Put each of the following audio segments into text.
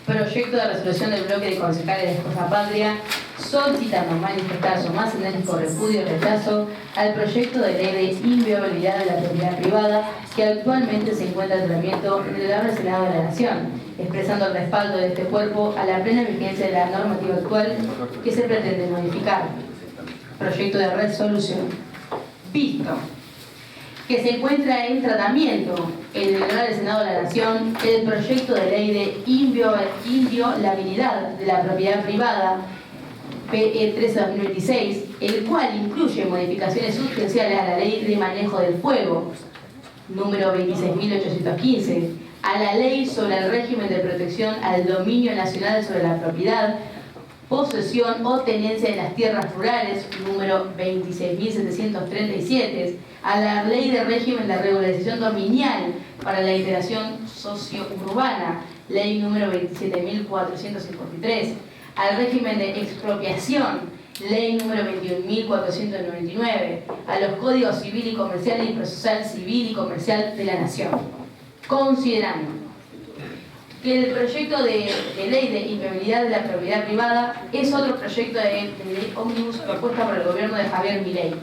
proyecto de resolución del bloque de concejales de Fuerza Patria solicitando manifestar su más enérgico repudio y rechazo al proyecto de ley de inviolabilidad de la propiedad privada que actualmente se encuentra en tratamiento en el Honorable Senado de la Nación, expresando el respaldo de este cuerpo a la plena vigencia de la normativa actual que se pretende modificar. Proyecto de resolución. Visto que se encuentra en tratamiento en el Honorable Senado de la Nación el proyecto de ley de inviolabilidad de la propiedad privada PE 13/2026, el cual incluye modificaciones sustanciales a la Ley de Manejo del Fuego, número 26.815, a la Ley sobre el régimen de protección al dominio nacional sobre la propiedad, posesión o tenencia de las tierras rurales, número 26.737, a la Ley de régimen de regularización dominial para la integración socio-urbana, Ley número 27.453, al régimen de expropiación, Ley número 21.499, a los códigos civil y comercial y procesal civil y comercial de la Nación. Considerando que el proyecto de ley de inviolabilidad de la propiedad privada es otro proyecto de ley ómnibus propuesta por el gobierno de Javier Milei.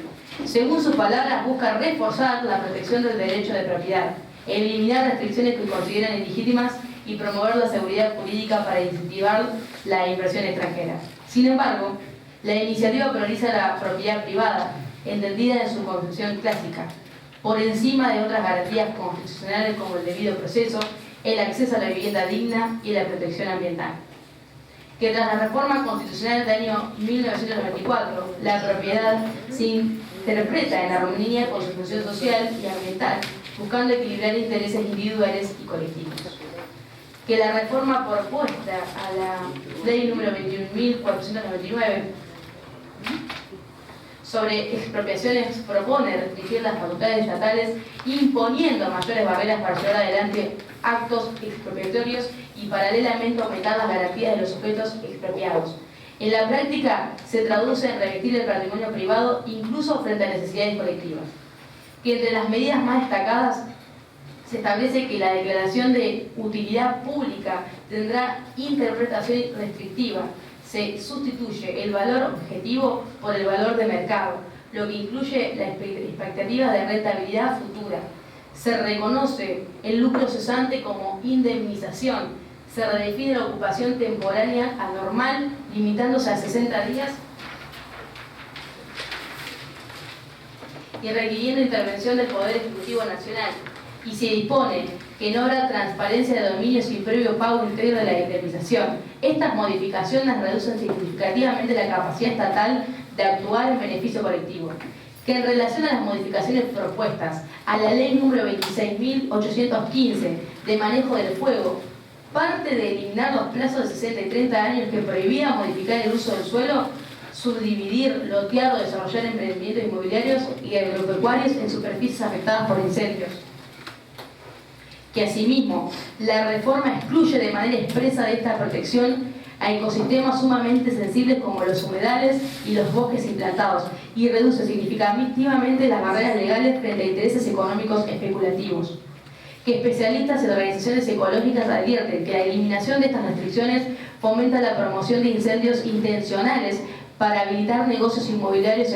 Según sus palabras, busca reforzar la protección del derecho de propiedad, eliminar restricciones que consideran ilegítimas y promover la seguridad jurídica para incentivar la inversión extranjera. Sin embargo, la iniciativa prioriza la propiedad privada, entendida en su concepción clásica, por encima de otras garantías constitucionales como el debido proceso, el acceso a la vivienda digna y la protección ambiental. Que tras la reforma constitucional del año 1994, la propiedad se interpreta en armonía con su función social y ambiental, buscando equilibrar intereses individuales y colectivos. Que la reforma propuesta a la ley número 21.499 sobre expropiaciones propone restringir las facultades estatales imponiendo mayores barreras para llevar adelante actos expropiatorios y paralelamente aumentar las garantías de los sujetos expropiados. En la práctica se traduce en revestir el patrimonio privado incluso frente a necesidades colectivas. Que entre las medidas más destacadas se establece que la declaración de utilidad pública tendrá interpretación restrictiva. Se sustituye el valor objetivo por el valor de mercado, lo que incluye la expectativa de rentabilidad futura. Se reconoce el lucro cesante como indemnización. Se redefine la ocupación temporánea anormal, limitándose a 60 días y requiriendo intervención del Poder Ejecutivo Nacional. Y se dispone que no habrá transparencia de dominio sin previo pago íntegro de la indemnización. Estas modificaciones reducen significativamente la capacidad estatal de actuar en beneficio colectivo. Que en relación a las modificaciones propuestas a la ley número 26.815 de manejo del fuego, parte de eliminar los plazos de 60 y 30 años que prohibían modificar el uso del suelo, subdividir, lotear o desarrollar emprendimientos inmobiliarios y agropecuarios en superficies afectadas por incendios. Que asimismo la reforma excluye de manera expresa de esta protección a ecosistemas sumamente sensibles como los humedales y los bosques implantados y reduce significativamente las barreras legales frente a intereses económicos especulativos. Que especialistas en organizaciones ecológicas advierten que la eliminación de estas restricciones fomenta la promoción de incendios intencionales para habilitar negocios inmobiliarios y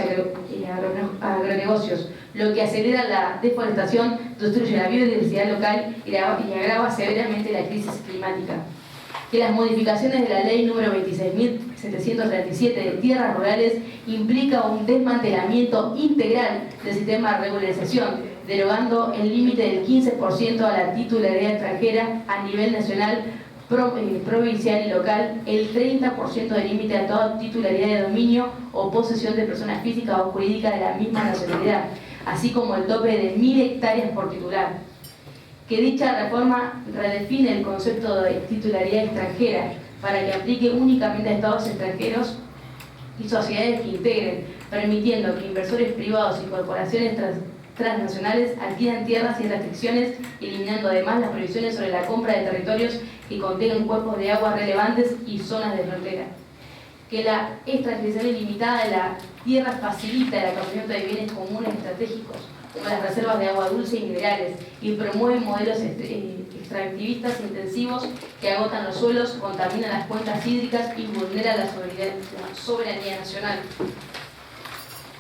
agronegocios, lo que acelera la deforestación, destruye la biodiversidad local y agrava severamente la crisis climática. Que las modificaciones de la ley número 26.737 de tierras rurales implica un desmantelamiento integral del sistema de regularización, derogando el límite del 15% a la titularidad extranjera a nivel nacional, provincial y local, el 30% de límite a toda titularidad de dominio o posesión de personas físicas o jurídicas de la misma nacionalidad, así como el tope de 1.000 hectáreas por titular. Que dicha reforma redefine el concepto de titularidad extranjera para que aplique únicamente a estados extranjeros y sociedades que integren, permitiendo que inversores privados y corporaciones transnacionales adquieran tierras sin restricciones, eliminando además las prohibiciones sobre la compra de territorios que contengan cuerpos de agua relevantes y zonas de frontera. Que la extracción ilimitada de la tierra facilita el acogimiento de bienes comunes estratégicos, como las reservas de agua dulce y minerales, y promueve modelos extractivistas intensivos que agotan los suelos, contaminan las cuencas hídricas y vulneran la soberanía nacional.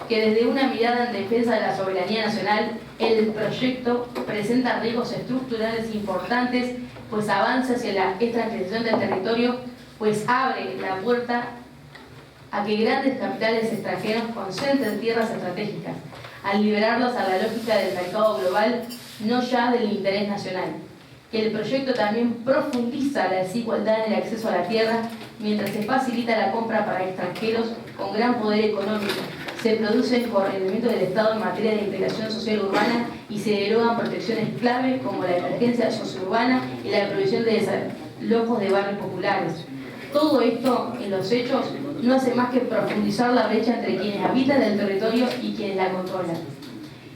Que desde una mirada en defensa de la soberanía nacional, el proyecto presenta riesgos estructurales importantes, pues avanza hacia la extranjerización del territorio, pues abre la puerta a que grandes capitales extranjeros concentren tierras estratégicas, al liberarlos a la lógica del mercado global, no ya del interés nacional. Que el proyecto también profundiza la desigualdad en el acceso a la tierra, mientras se facilita la compra para extranjeros con gran poder económico. Se produce el correlamiento del Estado en materia de integración social urbana y se derogan protecciones clave como la emergencia sociourbana y la provisión de desalojos de barrios populares. Todo esto, en los hechos, no hace más que profundizar la brecha entre quienes habitan el territorio y quienes la controlan.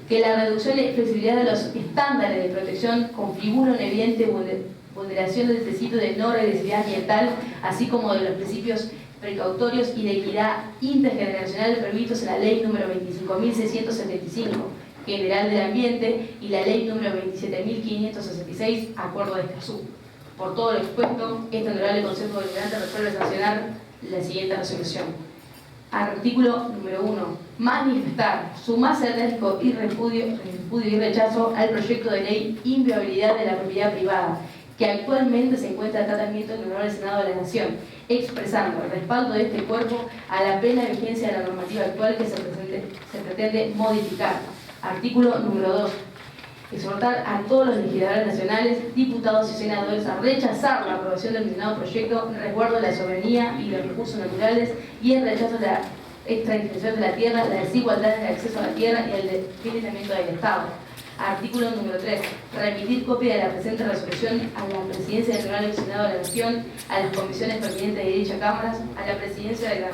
Que la reducción y flexibilidad de los estándares de protección configura una evidente vulneración del principio de no regresividad ambiental, así como de los principios precautorios y de equidad intergeneracional previstos en la Ley número 25.675, General del Ambiente, y la Ley número 27.566, Acuerdo de Escazú. Por todo lo expuesto, este Honorable Consejo Deliberante resuelve sancionar la siguiente resolución. Artículo número 1. Manifestar su más enérgico y repudio y rechazo al proyecto de ley inviolabilidad de la propiedad privada, que actualmente se encuentra en tratamiento en el Honorable Senado de la Nación, expresando el respaldo de este cuerpo a la plena vigencia de la normativa actual que se pretende modificar. Artículo número 2. Exhortar a todos los legisladores nacionales, diputados y senadores a rechazar la aprobación del mencionado proyecto en resguardo de la soberanía y los recursos naturales y en rechazo de la extradición de la tierra, la desigualdad en el acceso a la tierra y el financiamiento del Estado. Artículo número 3. Remitir copia de la presente resolución a la Presidencia Nacional del Senado de la Nación, a las comisiones pertinentes de dicha Cámara, a la Presidencia de la...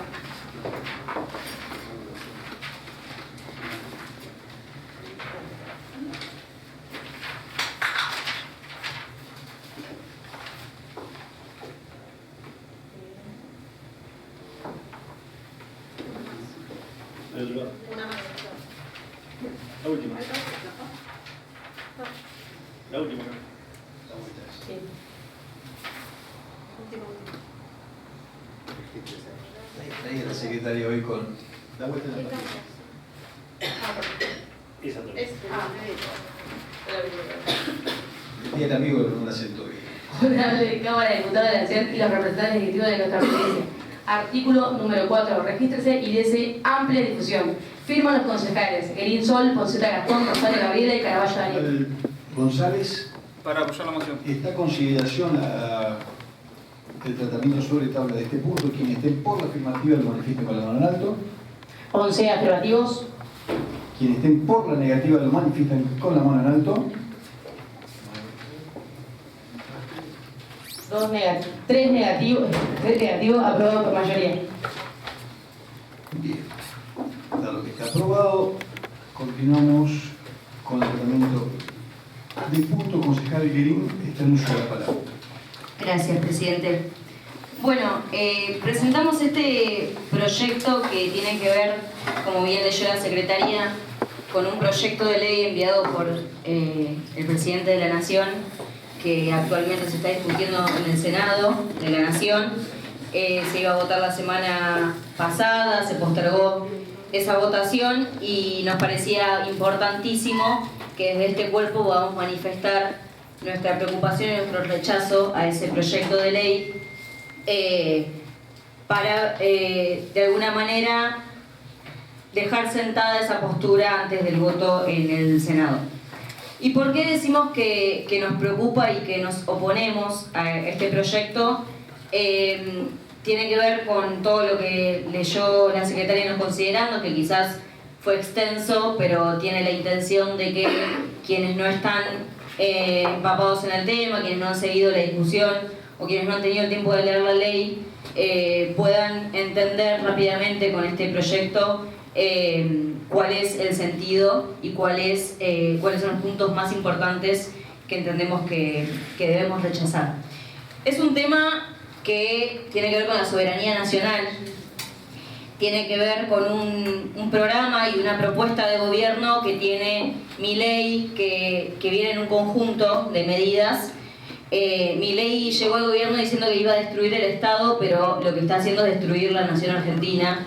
La última. La última. Sí. Ahí la secretaria hoy con la vuelta de la página. Esa otra. Y el amigo no la sentó bien. Honorable Cámara de Diputados de la Nación y los representantes legislativos de nuestra presidencia. Artículo número 4. Regístrese y dese amplia difusión. Firman los concejales Guerín Sol, Ponceta Gastón, Rosario Gabriela y Caraballo Daniel. González, Para apoyar la moción. está a consideración el tratamiento sobre tabla de este punto. Quienes estén por la afirmativa lo manifiesten con la mano en alto. 11 afirmativos. Quienes estén por la negativa lo manifiestan con la mano en alto. 3 negativos, aprobado por mayoría. Bien. Dado que está aprobado, continuamos con el tratamiento del punto. Concejal Guerín, está en uso de la palabra. Gracias, presidente. Bueno, presentamos este proyecto que tiene que ver, como bien leyó la secretaria, con un proyecto de ley enviado por el presidente de la Nación, que actualmente se está discutiendo en el Senado de la Nación. Se iba a votar la semana pasada, se postergó esa votación y nos parecía importantísimo que desde este cuerpo podamos manifestar nuestra preocupación y nuestro rechazo a ese proyecto de ley para de alguna manera dejar sentada esa postura antes del voto en el Senado. ¿Y por qué decimos que nos preocupa y que nos oponemos a este proyecto? Tiene que ver con todo lo que leyó la secretaria nos considerando, que quizás fue extenso, pero tiene la intención de que quienes no están empapados en el tema, quienes no han seguido la discusión o quienes no han tenido el tiempo de leer la ley, puedan entender rápidamente con este proyecto cuál es el sentido y cuáles son los puntos más importantes que entendemos que debemos rechazar. Es un tema que tiene que ver con la soberanía nacional, tiene que ver con un programa y una propuesta de gobierno que tiene Milei, que viene en un conjunto de medidas Milei llegó al gobierno diciendo que iba a destruir el Estado, pero lo que está haciendo es destruir la nación argentina,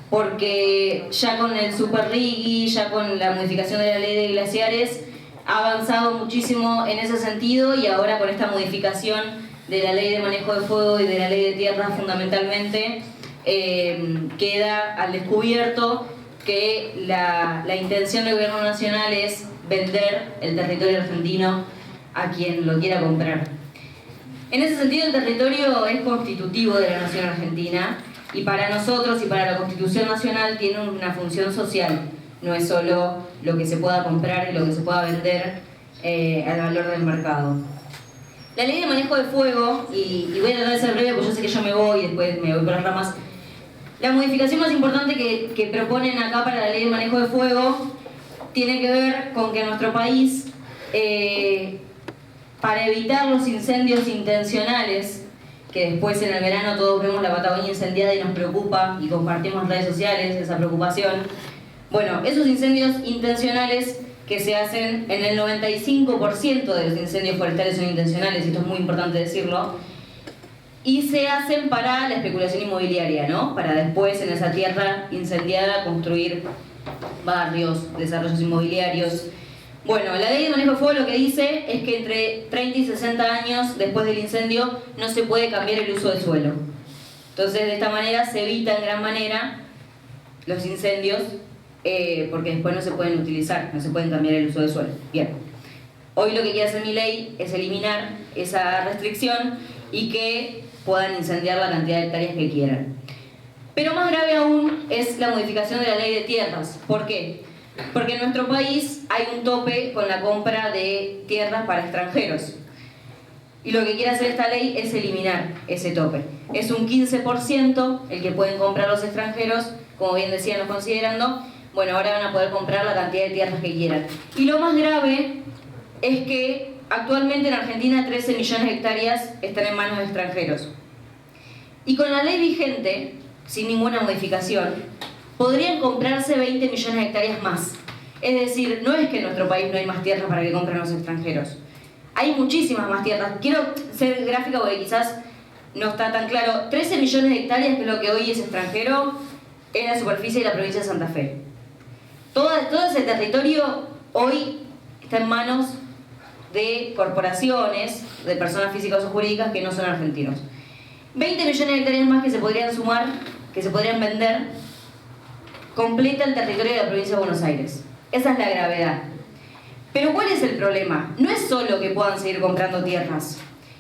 porque ya con el Super Riggi, ya con la modificación de la ley de glaciares, ha avanzado muchísimo en ese sentido, y ahora con esta modificación de la ley de manejo de fuego y de la ley de tierras fundamentalmente, queda al descubierto que la intención del gobierno nacional es vender el territorio argentino a quien lo quiera comprar. En ese sentido, el territorio es constitutivo de la nación argentina, y para nosotros y para la Constitución Nacional tiene una función social. No es solo lo que se pueda comprar y lo que se pueda vender al valor del mercado. La ley de manejo de fuego, y voy a tratar de ser breve porque yo sé que yo me voy y después me voy por las ramas. La modificación más importante que proponen acá para la ley de manejo de fuego tiene que ver con que en nuestro país, para evitar los incendios intencionales, que después en el verano todos vemos la Patagonia incendiada y nos preocupa y compartimos en redes sociales esa preocupación. Bueno, esos incendios intencionales que se hacen, en el 95% de los incendios forestales son intencionales, y esto es muy importante decirlo, y se hacen para la especulación inmobiliaria, ¿no? Para después en esa tierra incendiada construir barrios, desarrollos inmobiliarios. Bueno, la ley de manejo de fuego lo que dice es que entre 30 y 60 años después del incendio no se puede cambiar el uso del suelo. Entonces, de esta manera se evita en gran manera los incendios, porque después no se pueden utilizar, no se pueden cambiar el uso del suelo. Bien. Hoy lo que quiere hacer mi ley es eliminar esa restricción y que puedan incendiar la cantidad de hectáreas que quieran. Pero más grave aún es la modificación de la ley de tierras. ¿Por qué? Porque en nuestro país hay un tope con la compra de tierras para extranjeros. Y lo que quiere hacer esta ley es eliminar ese tope. Es un 15% el que pueden comprar los extranjeros, como bien decían los considerando. Bueno, ahora van a poder comprar la cantidad de tierras que quieran. Y lo más grave es que actualmente en Argentina 13 millones de hectáreas están en manos de extranjeros. Y con la ley vigente, sin ninguna modificación, podrían comprarse 20 millones de hectáreas más. Es decir, no es que en nuestro país no hay más tierras para que compren los extranjeros. Hay muchísimas más tierras. Quiero ser gráfica porque quizás no está tan claro. 13 millones de hectáreas, que es lo que hoy es extranjero, en la superficie de la provincia de Santa Fe. Todo ese territorio hoy está en manos de corporaciones, de personas físicas o jurídicas que no son argentinos. 20 millones de hectáreas más que se podrían sumar, que se podrían vender, completa el territorio de la provincia de Buenos Aires. Esa es la gravedad. Pero ¿cuál es el problema? No es solo que puedan seguir comprando tierras.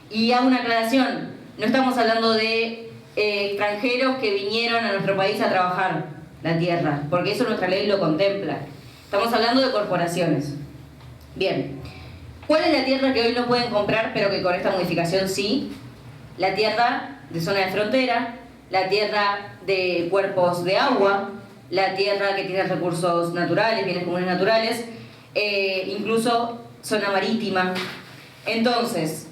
Y hago una aclaración, no estamos hablando de extranjeros que vinieron a nuestro país a trabajar la tierra, porque eso nuestra ley lo contempla. Estamos hablando de corporaciones. Bien, ¿cuál es la tierra que hoy no pueden comprar, pero que con esta modificación sí? La tierra de zona de frontera, la tierra de cuerpos de agua, la tierra que tiene recursos naturales, bienes comunes naturales, incluso zona marítima. Entonces,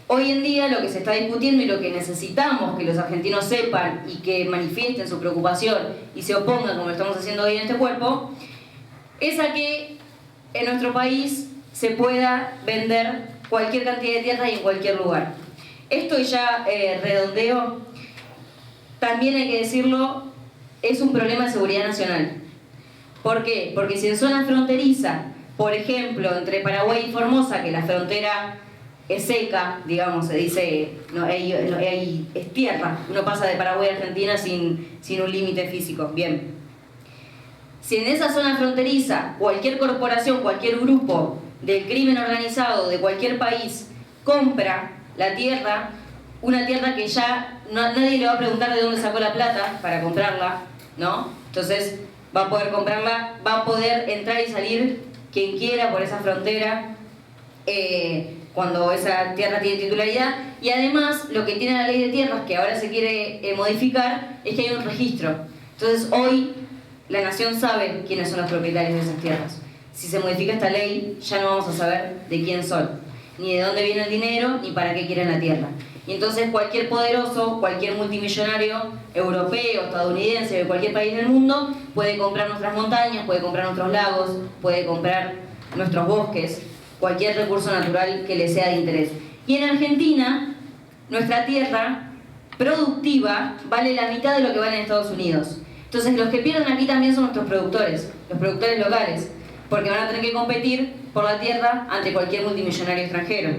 hoy en día lo que se está discutiendo y lo que necesitamos que los argentinos sepan y que manifiesten su preocupación y se opongan, como lo estamos haciendo hoy en este cuerpo, es a que en nuestro país se pueda vender cualquier cantidad de tierra y en cualquier lugar. Esto ya redondeo, también hay que decirlo, es un problema de seguridad nacional. ¿Por qué? Porque si en zona fronteriza, por ejemplo, entre Paraguay y Formosa, que la frontera es seca, digamos, se dice, es tierra, uno pasa de Paraguay a Argentina sin un límite físico, bien. Si en esa zona fronteriza cualquier corporación, cualquier grupo del crimen organizado de cualquier país compra la tierra, una tierra que ya nadie le va a preguntar de dónde sacó la plata para comprarla, ¿no? Entonces va a poder comprarla, va a poder entrar y salir quien quiera por esa frontera cuando esa tierra tiene titularidad. Y además lo que tiene la ley de tierras, que ahora se quiere modificar, es que hay un registro. Entonces hoy la nación sabe quiénes son los propietarios de esas tierras. Si se modifica esta ley, ya no vamos a saber de quién son, ni de dónde viene el dinero, ni para qué quieren la tierra. Y entonces cualquier poderoso, cualquier multimillonario europeo, estadounidense, de cualquier país del mundo, puede comprar nuestras montañas, puede comprar nuestros lagos, puede comprar nuestros bosques, cualquier recurso natural que le sea de interés. Y en Argentina, nuestra tierra productiva vale la mitad de lo que vale en Estados Unidos. Entonces los que pierden aquí también son nuestros productores, los productores locales, porque van a tener que competir por la tierra ante cualquier multimillonario extranjero.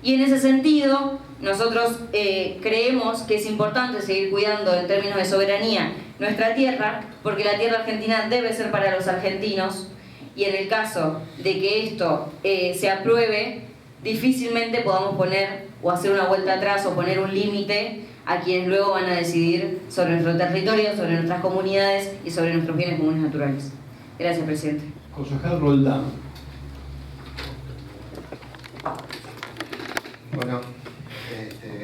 Y en ese sentido, nosotros creemos que es importante seguir cuidando en términos de soberanía nuestra tierra, porque la tierra argentina debe ser para los argentinos, y en el caso de que esto se apruebe, difícilmente podamos poner o hacer una vuelta atrás o poner un límite a quienes luego van a decidir sobre nuestro territorio, sobre nuestras comunidades y sobre nuestros bienes comunes naturales. Gracias, presidente. Concejal Roldán. Bueno,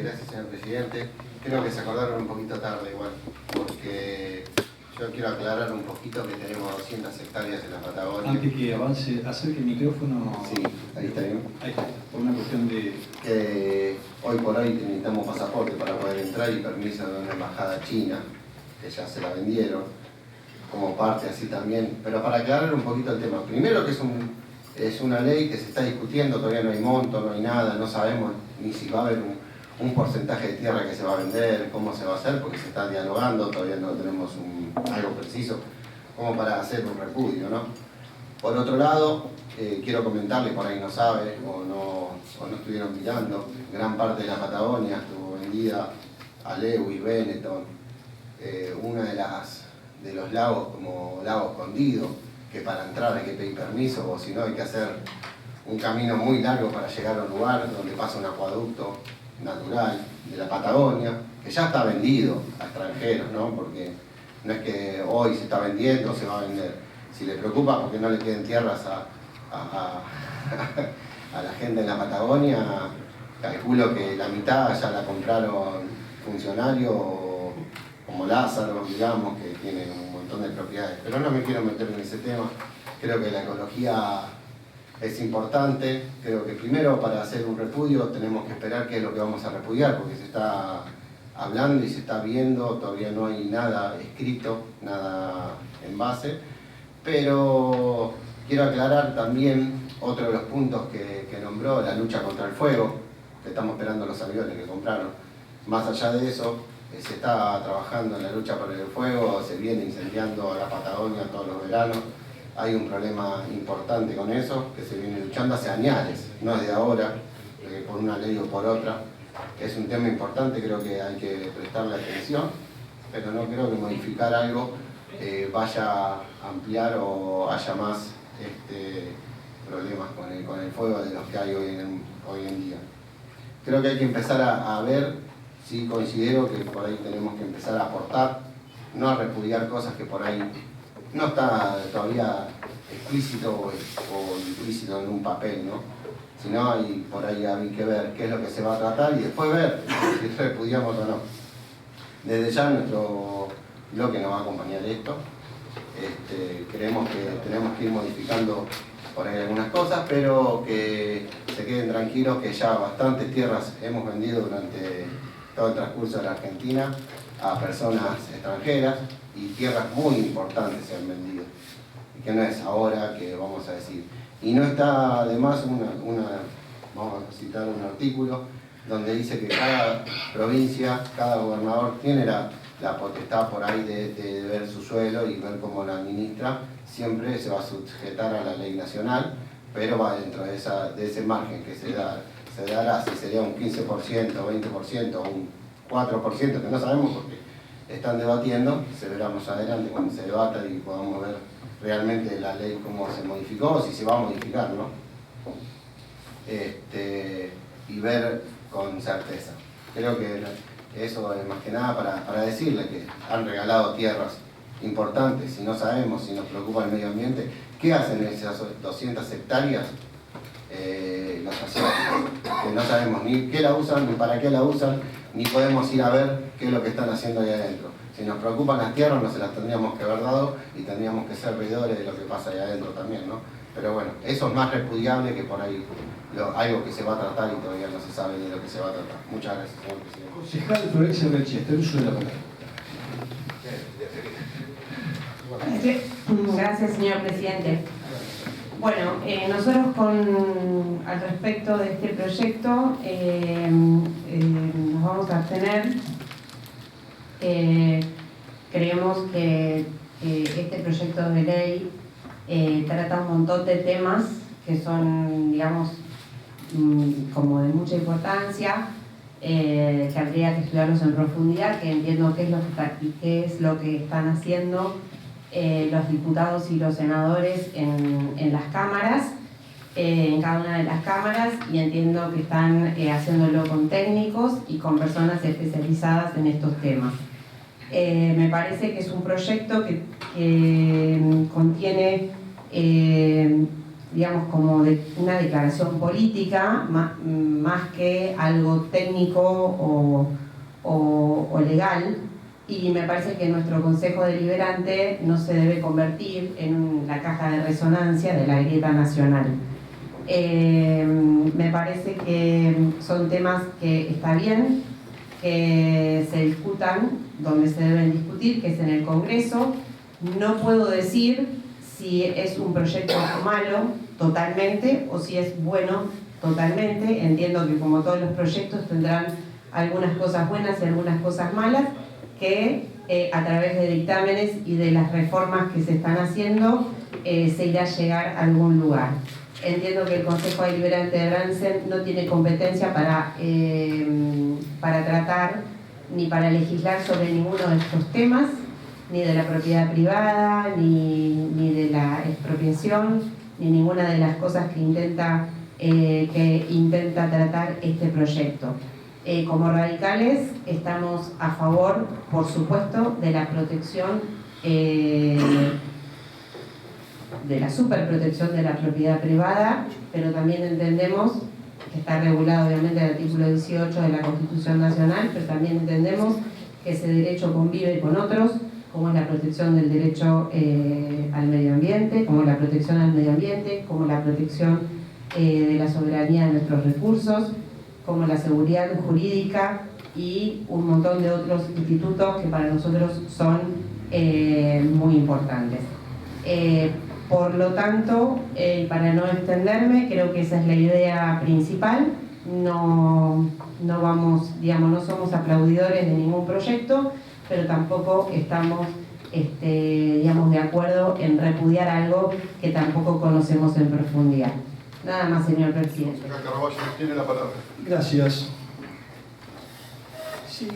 gracias, señor presidente. Creo que se acordaron un poquito tarde igual, porque yo quiero aclarar un poquito que tenemos 200 hectáreas en la Patagonia. Antes que avance, acerque el micrófono. Sí, ahí está bien. Ahí está, por una cuestión de... Que hoy por hoy necesitamos pasaporte para poder entrar y permiso de una embajada china, que ya se la vendieron, como parte así también. Pero para aclarar un poquito el tema, primero que es una ley que se está discutiendo, todavía no hay monto, no hay nada, no sabemos ni si va a haber un porcentaje de tierra que se va a vender, cómo se va a hacer, porque se está dialogando, todavía no tenemos algo preciso como para hacer un repudio, ¿no? Por otro lado, quiero comentarles, por ahí no sabe o no estuvieron mirando, gran parte de la Patagonia estuvo vendida a Lewis, Benetton, una de los lagos como Lago Escondido, que para entrar hay que pedir permiso, o si no hay que hacer un camino muy largo para llegar a un lugar donde pasa un acueducto natural de la Patagonia, que ya está vendido a extranjeros, ¿no? Porque no es que hoy se está vendiendo o se va a vender. Si le preocupa porque no le queden tierras a la gente en la Patagonia, calculo que la mitad ya la compraron funcionarios como Lázaro, digamos, que tienen un montón de propiedades. Pero no me quiero meter en ese tema. Creo que la ecología es importante. Creo que primero para hacer un repudio tenemos que esperar qué es lo que vamos a repudiar, porque se está hablando y se está viendo, todavía no hay nada escrito, nada en base. Pero quiero aclarar también otro de los puntos que nombró, la lucha contra el fuego, que estamos esperando los aviones que compraron. Más allá de eso, se está trabajando en la lucha por el fuego, se viene incendiando la Patagonia todos los veranos. Hay un problema importante con eso, que se viene luchando hace años, no es de ahora, por una ley o por otra. Es un tema importante, creo que hay que prestarle atención, pero no creo que modificar algo vaya a ampliar o haya más problemas con el fuego de los que hay hoy en día. Creo que hay que empezar a ver, sí considero que por ahí tenemos que empezar a aportar, no a repudiar cosas que por ahí no está todavía explícito o implícito en un papel, ¿no? Sino hay por ahí hay que ver qué es lo que se va a tratar y después ver si repudiamos o no. Desde ya nuestro bloque nos va a acompañar esto. Creemos que tenemos que ir modificando por ahí algunas cosas, pero que se queden tranquilos que ya bastantes tierras hemos vendido durante todo el transcurso de la Argentina a personas extranjeras y tierras muy importantes se han vendido. Y que no es ahora que vamos a decir. Y no está además vamos a citar un artículo donde dice que cada provincia, cada gobernador tiene la potestad por ahí de ver su suelo y ver cómo la administra. Siempre se va a sujetar a la ley nacional, pero va dentro de ese margen que se dará, si sería un 15%, 20% o un 4%, que no sabemos porque están debatiendo, se verá más adelante cuando se debata y podamos ver realmente la ley cómo se modificó, o si se va a modificar, ¿no? Y ver con certeza. Creo que eso es más que nada para decirle que han regalado tierras importantes, si no sabemos, si nos preocupa el medio ambiente, ¿qué hacen esas 200 hectáreas los asiáticos? Que no sabemos ni qué la usan, ni para qué la usan, ni podemos ir a ver qué es lo que están haciendo ahí adentro. Si nos preocupan las tierras, no se las tendríamos que haber dado y tendríamos que ser veedores de lo que pasa ahí adentro también, ¿no? Pero bueno, eso es más repudiable que por ahí algo que se va a tratar y todavía no se sabe de lo que se va a tratar. Muchas gracias, señor presidente. Concejal Florencia Belchester, uso de la palabra. Gracias, señor presidente. Bueno, nosotros al respecto de este proyecto nos vamos a abstener. Creemos que este proyecto de ley trata un montón de temas que son, digamos, como de mucha importancia, que habría que estudiarlos en profundidad, que entiendo qué es lo que están haciendo los diputados y los senadores en las cámaras, en cada una de las cámaras, y entiendo que están haciéndolo con técnicos y con personas especializadas en estos temas. Me parece que es un proyecto que contiene, digamos, como una declaración política, más que algo técnico o legal, y me parece que nuestro Consejo Deliberante no se debe convertir en la caja de resonancia de la grieta nacional. Me parece que son temas que está bien que se discutan donde se deben discutir, que es en el Congreso. No puedo decir si es un proyecto malo totalmente o si es bueno totalmente. Entiendo que como todos los proyectos tendrán algunas cosas buenas y algunas cosas malas, que a través de dictámenes y de las reformas que se están haciendo se irá a llegar a algún lugar. Entiendo que el Consejo Deliberante de Bransen no tiene competencia para tratar ni para legislar sobre ninguno de estos temas, ni de la propiedad privada, ni de la expropiación, ni ninguna de las cosas que intenta tratar este proyecto. Como radicales estamos a favor, por supuesto, de la protección, de la superprotección de la propiedad privada, pero también entendemos que está regulado obviamente el artículo 18 de la Constitución Nacional, pero también entendemos que ese derecho convive con otros, como es la protección del derecho al medio ambiente, como la protección al medio ambiente, como la protección de la soberanía de nuestros recursos, como la seguridad jurídica y un montón de otros institutos que para nosotros son muy importantes. Por lo tanto, para no extenderme, creo que esa es la idea principal. No somos aplaudidores de ningún proyecto, pero tampoco estamos de acuerdo en repudiar algo que tampoco conocemos en profundidad. Nada más, señor presidente. Señor Caraballo, tiene la palabra. Gracias. Sí,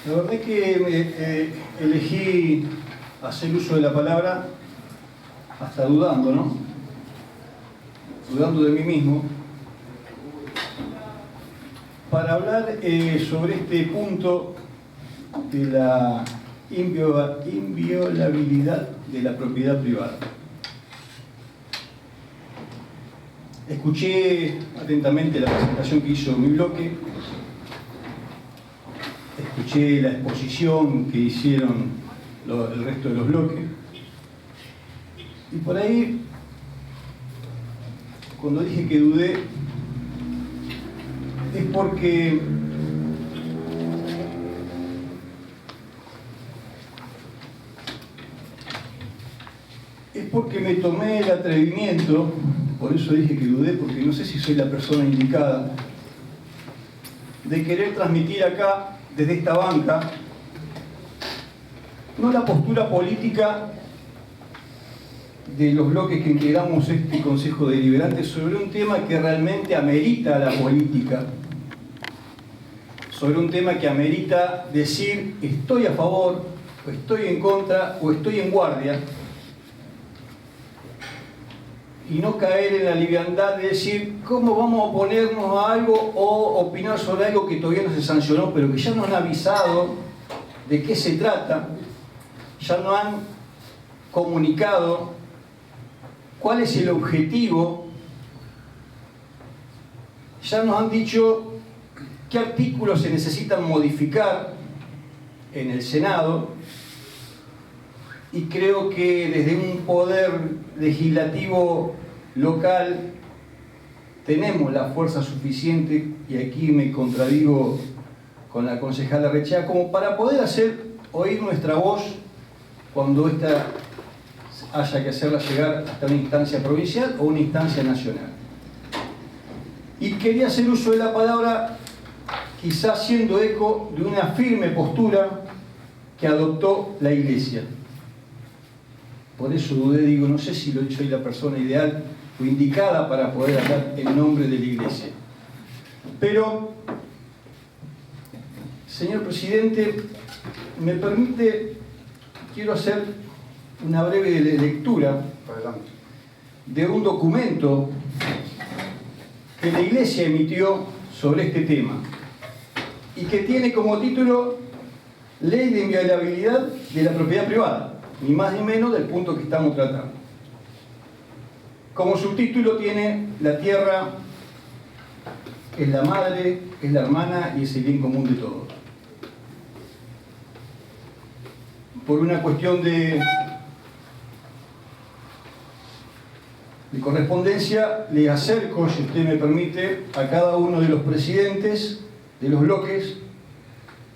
la verdad es que elegí hacer uso de la palabra hasta dudando, ¿no? Dudando de mí mismo, para hablar sobre este punto de la inviolabilidad de la propiedad privada. Escuché atentamente la presentación que hizo mi bloque, escuché la exposición que hicieron el resto de los bloques, y por ahí, cuando dije que dudé, es porque me tomé el atrevimiento, por eso dije que dudé, porque no sé si soy la persona indicada, de querer transmitir acá, desde esta banca, no la postura política de los bloques que integramos este Consejo Deliberante sobre un tema que realmente amerita la política, sobre un tema que amerita decir estoy a favor, o estoy en contra, o estoy en guardia, y no caer en la liviandad de decir cómo vamos a oponernos a algo o opinar sobre algo que todavía no se sancionó, pero que ya nos han avisado de qué se trata, ya nos han comunicado cuál es el objetivo, ya nos han dicho qué artículos se necesitan modificar en el Senado, y creo que desde un poder legislativo local tenemos la fuerza suficiente, y aquí me contradigo con la concejala Rechea, como para poder hacer oír nuestra voz cuando esta haya que hacerla llegar hasta una instancia provincial o una instancia nacional. Y quería hacer uso de la palabra quizás haciendo eco de una firme postura que adoptó la Iglesia. Por eso dudé, digo, no sé si soy la persona ideal o indicada para poder hablar en nombre de la Iglesia. Pero, señor presidente, me permite, quiero hacer una breve lectura de un documento que la Iglesia emitió sobre este tema y que tiene como título Ley de Inviolabilidad de la Propiedad Privada, ni más ni menos del punto que estamos tratando. Como subtítulo tiene: la tierra es la madre, es la hermana y es el bien común de todos. Por una cuestión de correspondencia, le acerco, si usted me permite, a cada uno de los presidentes de los bloques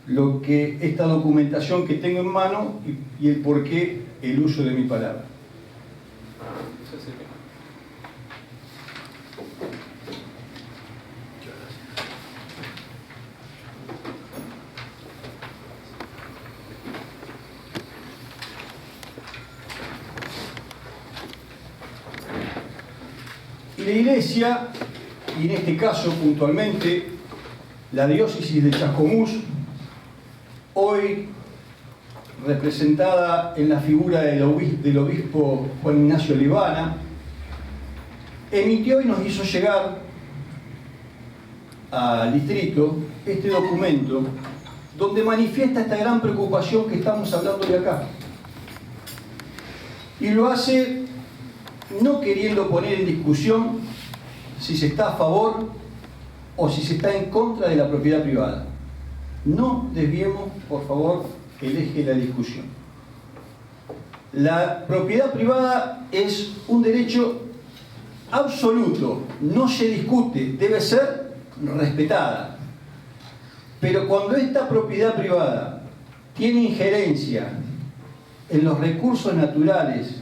lo que esta documentación que tengo en mano y el porqué el uso de mi palabra. Y la Iglesia, y en este caso puntualmente la diócesis de Chascomús, hoy representada en la figura del obispo Juan Ignacio Libana, emitió y nos hizo llegar al distrito este documento donde manifiesta esta gran preocupación que estamos hablando de acá. Y lo hace no queriendo poner en discusión si se está a favor o si se está en contra de la propiedad privada. No desviemos, por favor, el eje de la discusión. La propiedad privada es un derecho absoluto, no se discute, debe ser respetada. Pero cuando esta propiedad privada tiene injerencia en los recursos naturales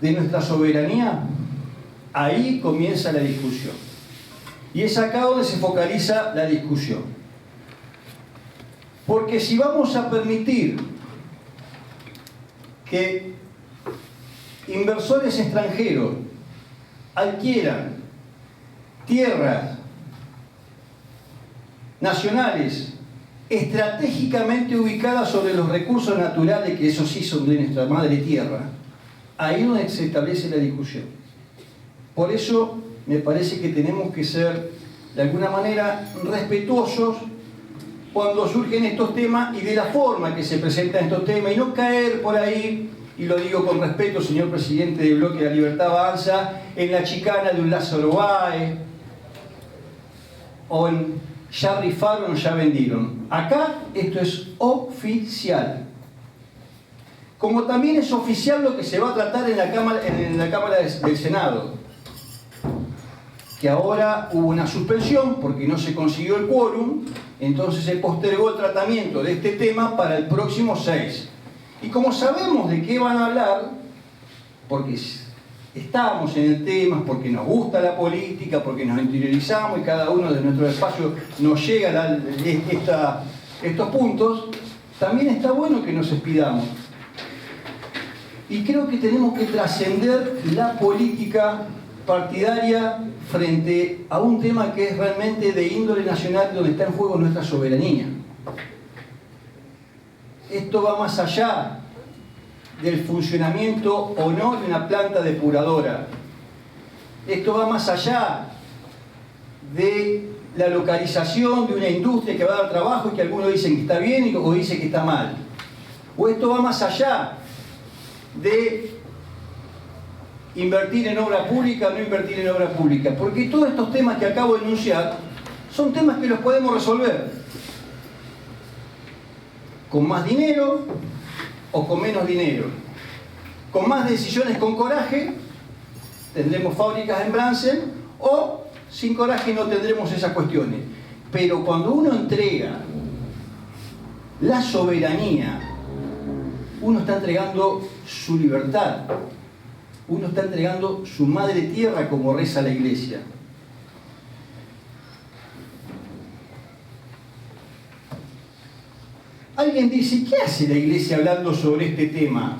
de nuestra soberanía, ahí comienza la discusión. Y es acá donde se focaliza la discusión. Porque si vamos a permitir que inversores extranjeros adquieran tierras nacionales estratégicamente ubicadas sobre los recursos naturales, que esos sí son de nuestra madre tierra, ahí es donde se establece la discusión. Por eso me parece que tenemos que ser, de alguna manera, respetuosos cuando surgen estos temas y de la forma que se presentan estos temas, y no caer por ahí, y lo digo con respeto, señor presidente del Bloque de la Libertad Avanza, en la chicana de un Lázaro Báez, o en ya rifaron, ya vendieron. Acá esto es oficial. Como también es oficial lo que se va a tratar en la Cámara del Senado, que ahora hubo una suspensión porque no se consiguió el quórum, entonces se postergó el tratamiento de este tema para el próximo 6. Y como sabemos de qué van a hablar, porque estamos en el tema, porque nos gusta la política, porque nos interiorizamos y cada uno de nuestros espacios nos llega estos puntos, también está bueno que nos expidamos. Y creo que tenemos que trascender la política partidaria frente a un tema que es realmente de índole nacional, donde está en juego nuestra soberanía. Esto va más allá del funcionamiento o no de una planta depuradora. Esto va más allá de la localización de una industria que va a dar trabajo y que algunos dicen que está bien o dicen que está mal. O esto va más allá de invertir en obra pública o no invertir en obra pública. Porque todos estos temas que acabo de enunciar son temas que los podemos resolver con más dinero o con menos dinero. Con más decisiones con coraje, tendremos fábricas en Bransen, o sin coraje no tendremos esas cuestiones. Pero cuando uno entrega la soberanía uno está entregando su libertad, uno está entregando su madre tierra, como reza la Iglesia. Alguien dice, ¿qué hace la Iglesia hablando sobre este tema?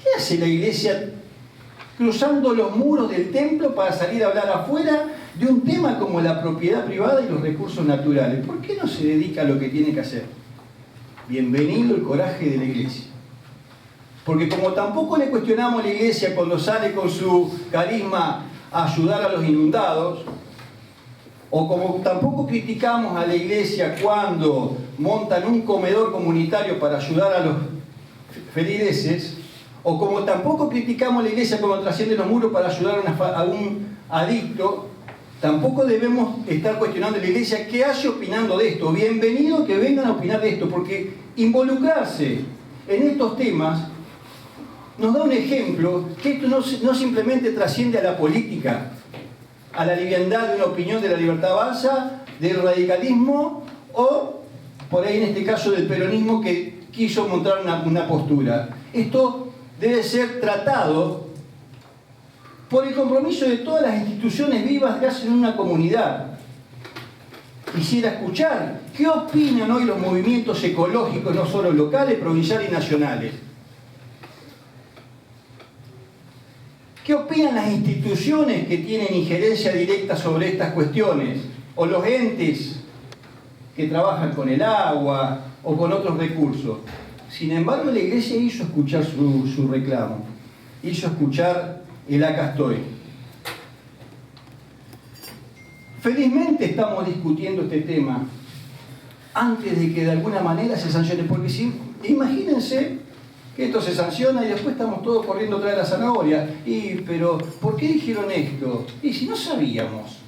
¿Qué hace la Iglesia cruzando los muros del templo para salir a hablar afuera de un tema como la propiedad privada y los recursos naturales? ¿Por qué no se dedica a lo que tiene que hacer? Bienvenido el coraje de la Iglesia. Porque como tampoco le cuestionamos a la Iglesia cuando sale con su carisma a ayudar a los inundados, o como tampoco criticamos a la Iglesia cuando montan un comedor comunitario para ayudar a los feligreses, o como tampoco criticamos a la Iglesia cuando trasciende los muros para ayudar a un adicto, tampoco debemos estar cuestionando a la Iglesia qué hace opinando de esto. Bienvenido que vengan a opinar de esto, porque involucrarse en estos temas nos da un ejemplo que esto no simplemente trasciende a la política, a la liviandad de una opinión de la libertad avanza, del radicalismo o, por ahí en este caso, del peronismo que quiso montar una postura. Esto debe ser tratado por el compromiso de todas las instituciones vivas que hacen una comunidad. Quisiera escuchar qué opinan hoy los movimientos ecológicos, no solo locales, provinciales y nacionales. ¿Qué opinan las instituciones que tienen injerencia directa sobre estas cuestiones? O los entes que trabajan con el agua o con otros recursos. Sin embargo, la Iglesia hizo escuchar su reclamo. Hizo escuchar el acá estoy. Felizmente estamos discutiendo este tema antes de que de alguna manera se sancione. Porque si, imagínense que esto se sanciona y después estamos todos corriendo atrás de la zanahoria. Pero, ¿por qué dijeron esto? Y si no sabíamos.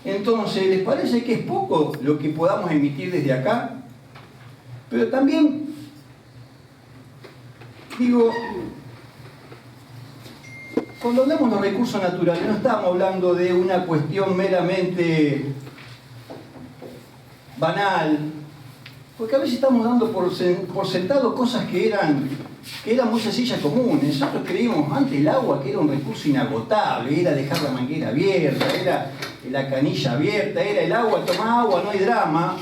Entonces, ¿les parece que es poco lo que podamos emitir desde acá? Pero también, digo, cuando hablamos de los recursos naturales, no estamos hablando de una cuestión meramente banal, porque a veces estamos dando por sentado cosas que eran muy sencillas, comunes. Nosotros creímos antes el agua que era un recurso inagotable, era dejar la manguera abierta, era la canilla abierta, era el agua, toma agua, no hay drama.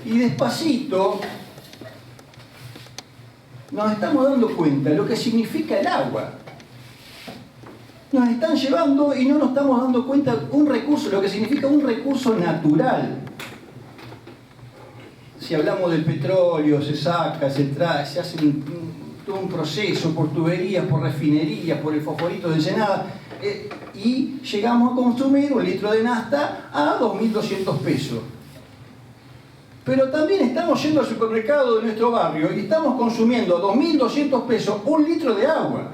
Y despacito nos estamos dando cuenta de lo que significa el agua. Nos están llevando y no nos estamos dando cuenta un recurso, lo que significa un recurso natural. Si hablamos del petróleo, se saca, se trae, se hace todo un proceso por tuberías, por refinerías, por el fosforito de Ensenada, y llegamos a consumir un litro de nafta a 2.200 pesos. Pero también estamos yendo al supermercado de nuestro barrio y estamos consumiendo a 2.200 pesos un litro de agua.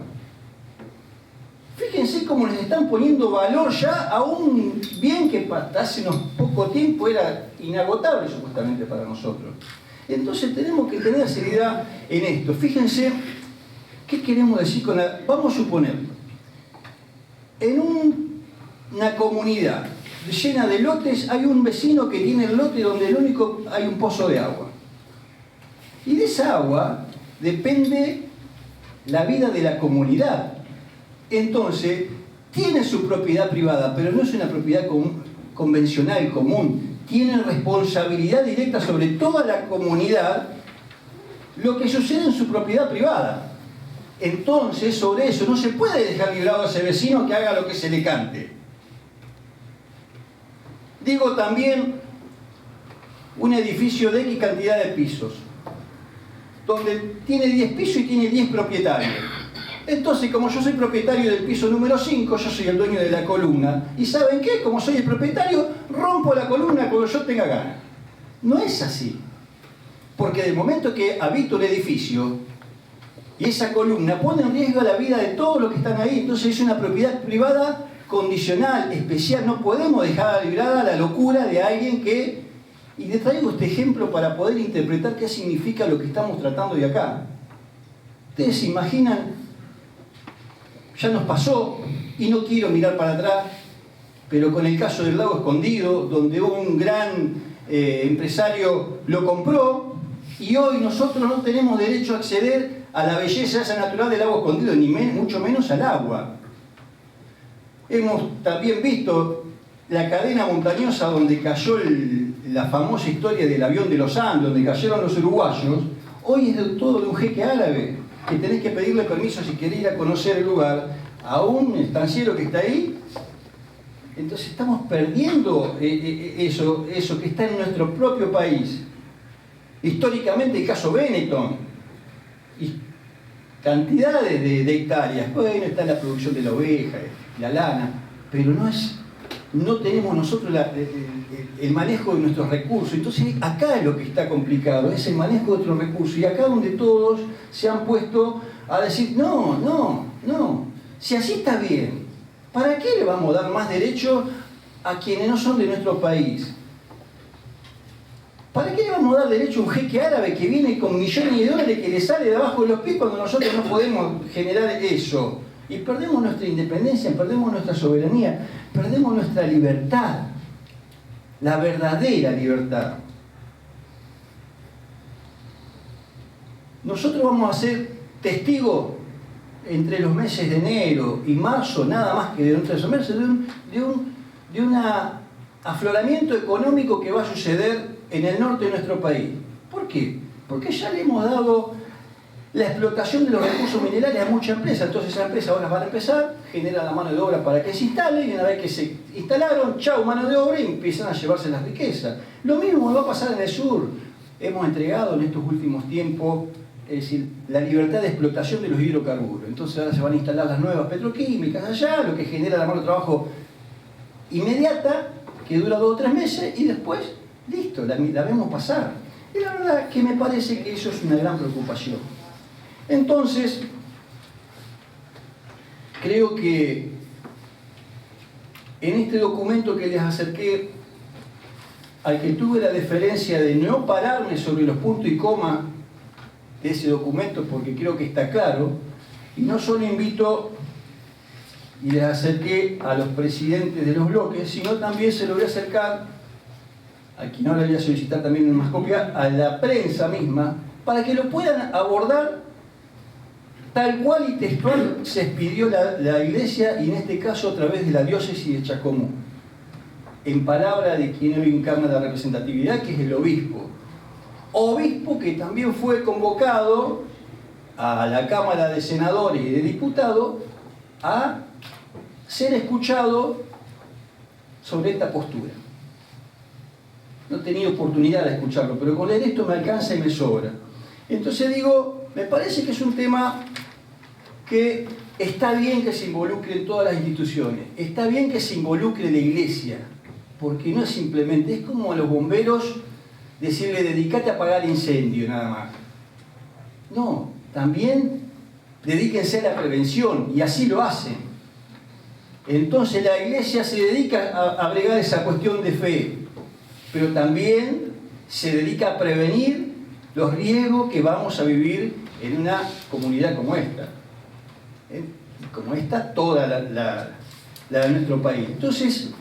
Fíjense cómo les están poniendo valor ya a un bien que hasta hace unos poco tiempo era inagotable supuestamente para nosotros. Entonces tenemos que tener seriedad en esto. Fíjense, ¿qué queremos decir con la...? Vamos a suponer, en una comunidad llena de lotes, hay un vecino que tiene el lote donde el único hay un pozo de agua. Y de esa agua depende la vida de la comunidad. Entonces, tiene su propiedad privada, pero no es una propiedad convencional, común. Tiene responsabilidad directa sobre toda la comunidad lo que sucede en su propiedad privada. Entonces, sobre eso no se puede dejar librado a ese vecino que haga lo que se le cante. Digo también un edificio de X cantidad de pisos, donde tiene 10 pisos y tiene 10 propietarios. Entonces, como yo soy propietario del piso número 5, yo soy el dueño de la columna. ¿Y saben qué? Como soy el propietario, rompo la columna cuando yo tenga ganas. No es así. Porque del momento que habito el edificio, y esa columna pone en riesgo la vida de todos los que están ahí, entonces es una propiedad privada condicional, especial. No podemos dejar librada la locura de alguien que... Y les traigo este ejemplo para poder interpretar qué significa lo que estamos tratando de acá. Ustedes se imaginan... Ya nos pasó, y no quiero mirar para atrás, pero con el caso del Lago Escondido, donde un gran empresario lo compró Y hoy nosotros no tenemos derecho a acceder a la belleza esa natural del agua escondido, ni mucho menos al agua. Hemos también visto la cadena montañosa donde cayó la famosa historia del avión de los Andes, donde cayeron los uruguayos. Hoy es todo de un jeque árabe, que tenés que pedirle permiso si querés ir a conocer el lugar a un estanciero que está ahí. Entonces estamos perdiendo eso que está en nuestro propio país. Históricamente el caso Benetton, y cantidades de hectáreas. Bueno, está la producción de la oveja, la lana, pero no tenemos nosotros el manejo de nuestros recursos. Entonces acá es lo que está complicado, es el manejo de nuestros recursos. Y acá donde todos se han puesto a decir, no, si así está bien, ¿para qué le vamos a dar más derechos a quienes no son de nuestro país? ¿Para qué le vamos a dar derecho a un jeque árabe que viene con millones de dólares que le sale de abajo de los pies cuando nosotros no podemos generar eso? Y perdemos nuestra independencia, perdemos nuestra soberanía, perdemos nuestra libertad, la verdadera libertad. Nosotros vamos a ser testigos entre los meses de enero y marzo, nada más que entre esos meses, de un afloramiento económico que va a suceder en el norte de nuestro país. ¿Por qué? Porque ya le hemos dado la explotación de los recursos minerales a muchas empresas. Entonces esas empresas ahora van a empezar, generan la mano de obra para que se instale, y una vez que se instalaron, chau, mano de obra, y empiezan a llevarse las riquezas. Lo mismo va a pasar en el sur. Hemos entregado en estos últimos tiempos, es decir, la libertad de explotación de los hidrocarburos. Entonces ahora se van a instalar las nuevas petroquímicas allá, lo que genera la mano de trabajo inmediata, que dura 2 o 3 meses, y después, listo, la vemos pasar. Y la verdad que me parece que eso es una gran preocupación. Entonces, creo que en este documento que les acerqué, al que tuve la deferencia de no pararme sobre los puntos y coma de ese documento, porque creo que está claro, y no solo invito y les acerqué a los presidentes de los bloques, sino también se lo voy a acercar, a quien ahora voy a solicitar también una copia, a la prensa misma, para que lo puedan abordar tal cual y textual se expidió la Iglesia, y en este caso a través de la diócesis de Chascomús, en palabra de quien hoy encarna la representatividad, que es el obispo. Obispo que también fue convocado a la Cámara de Senadores y de Diputados a ser escuchado sobre esta postura. No he tenido oportunidad de escucharlo, pero con leer esto me alcanza y me sobra. Entonces digo, me parece que es un tema que está bien que se involucre en todas las instituciones, está bien que se involucre la Iglesia, porque no es simplemente, es como a los bomberos decirle, dedícate a apagar incendio nada más. No, también dedíquense a la prevención, y así lo hacen. Entonces la Iglesia se dedica a bregar esa cuestión de fe, pero también se dedica a prevenir los riesgos que vamos a vivir en una comunidad como esta. Como esta, toda la de nuestro país. Entonces,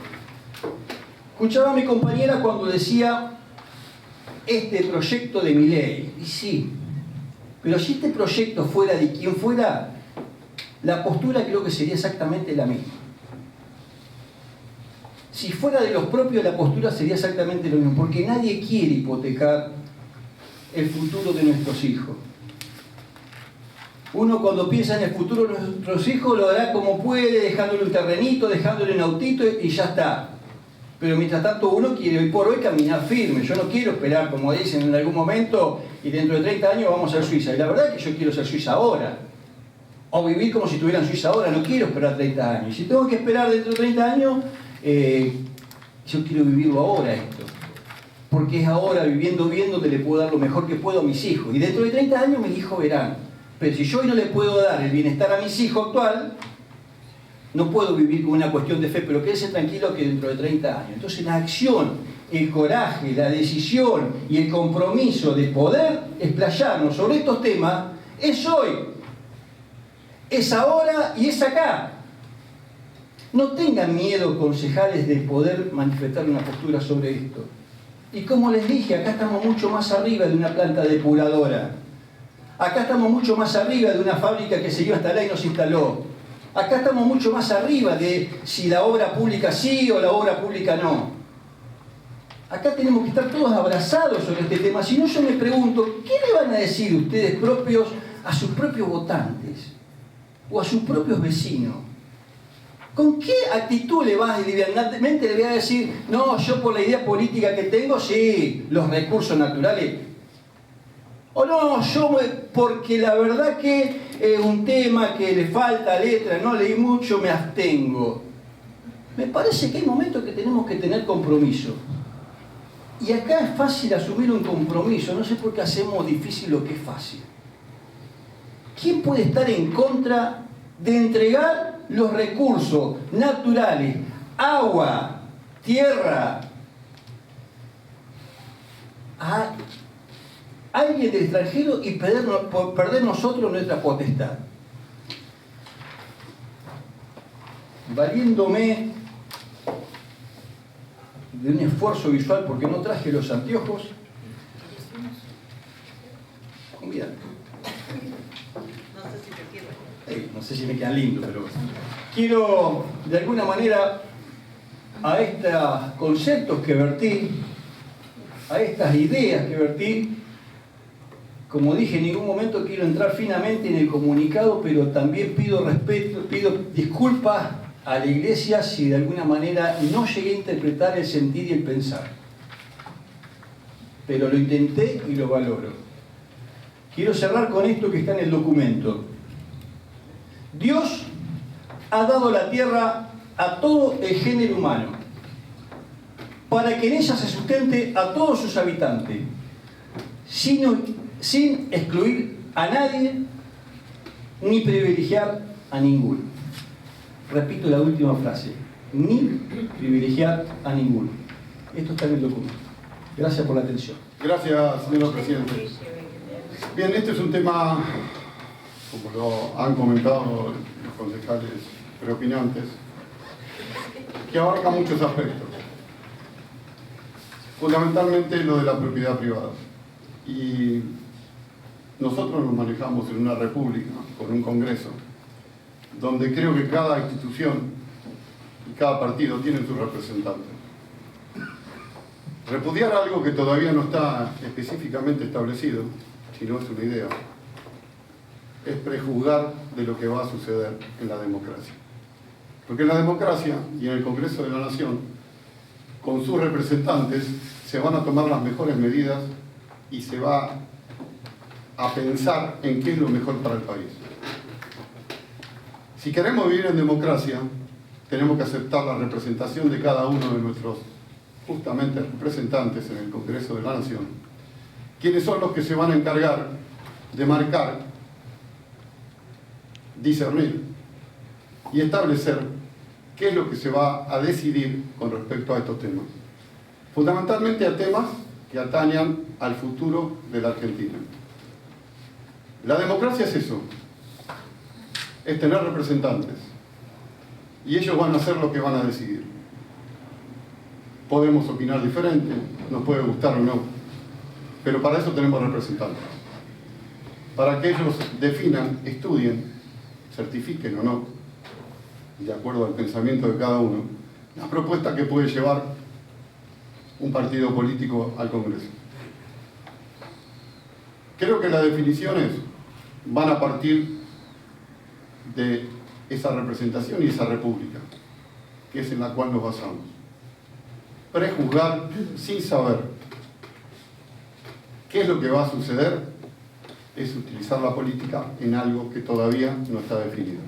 escuchaba a mi compañera cuando decía este proyecto de Milei, y sí, pero si este proyecto fuera de quien fuera, la postura creo que sería exactamente la misma. Si fuera de los propios, la postura sería exactamente lo mismo, porque nadie quiere hipotecar el futuro de nuestros hijos. Uno cuando piensa en el futuro de nuestros hijos lo hará como puede, dejándole un terrenito, dejándole un autito y ya está. Pero mientras tanto uno quiere hoy por hoy caminar firme. Yo no quiero esperar, como dicen en algún momento, y dentro de 30 años vamos a ser Suiza. Y la verdad es que yo quiero ser Suiza ahora. O vivir como si estuviera en Suiza ahora. No quiero esperar 30 años. Y si tengo que esperar dentro de 30 años, yo quiero vivirlo ahora esto. Porque es ahora, viviendo bien, donde le puedo dar lo mejor que puedo a mis hijos. Y dentro de 30 años mis hijos verán. Pero si yo hoy no le puedo dar el bienestar a mis hijos actual, no puedo vivir con una cuestión de fe, pero quédese tranquilo que dentro de 30 años. Entonces la acción, el coraje, la decisión y el compromiso de poder explayarnos sobre estos temas es hoy, es ahora y es acá. No tengan miedo, concejales, de poder manifestar una postura sobre esto. Y como les dije, acá estamos mucho más arriba de una planta depuradora. Acá estamos mucho más arriba de una fábrica que se iba a instalar y no se instaló. Acá estamos mucho más arriba de si la obra pública sí o la obra pública no. Acá tenemos que estar todos abrazados sobre este tema. Si no, yo me pregunto, ¿qué le van a decir ustedes propios a sus propios votantes? O a sus propios vecinos. ¿Con qué actitud le vas livianamente le voy a decir, no, yo por la idea política que tengo, sí, los recursos naturales? O no, porque la verdad que es un tema que le falta letra, no leí mucho, me abstengo. Me parece que hay momentos que tenemos que tener compromiso. Y acá es fácil asumir un compromiso, no sé por qué hacemos difícil lo que es fácil. ¿Quién puede estar en contra de entregar los recursos naturales, agua, tierra, a alguien del extranjero y perder nosotros nuestra potestad? Valiéndome de un esfuerzo visual porque no traje los anteojos, mira, no sé si me quedan lindos, pero quiero de alguna manera a estos conceptos que vertí, a estas ideas que vertí, como dije, en ningún momento quiero entrar finamente en el comunicado, pero también pido respeto, pido disculpas a la Iglesia si de alguna manera no llegué a interpretar el sentir y el pensar. Pero lo intenté y lo valoro. Quiero cerrar con esto que está en el documento. Dios ha dado la tierra a todo el género humano, para que en ella se sustente a todos sus habitantes, sin excluir a nadie ni privilegiar a ninguno. Repito la última frase, ni privilegiar a ninguno. Esto está en el documento. Gracias por la atención. Gracias, señor presidente. Bien, este es un tema, como lo han comentado los concejales preopinantes, que abarca muchos aspectos. Fundamentalmente lo de la propiedad privada. Y nosotros nos manejamos en una república, con un congreso, donde creo que cada institución y cada partido tienen sus representantes. Repudiar algo que todavía no está específicamente establecido, si no es una idea, es prejuzgar de lo que va a suceder en la democracia. Porque en la democracia y en el Congreso de la Nación, con sus representantes, se van a tomar las mejores medidas y se va a pensar en qué es lo mejor para el país. Si queremos vivir en democracia, tenemos que aceptar la representación de cada uno de nuestros justamente representantes en el Congreso de la Nación, quienes son los que se van a encargar de marcar, discernir y establecer qué es lo que se va a decidir con respecto a estos temas. Fundamentalmente a temas que atañan al futuro de la Argentina. La democracia es eso, es tener representantes, y ellos van a hacer lo que van a decidir. Podemos opinar diferente, nos puede gustar o no, pero para eso tenemos representantes. Para que ellos definan, estudien, certifiquen o no, de acuerdo al pensamiento de cada uno, la propuesta que puede llevar un partido político al Congreso. Creo que las definiciones van a partir de esa representación y esa república, que es en la cual nos basamos. Prejuzgar sin saber qué es lo que va a suceder es utilizar la política en algo que todavía no está definido.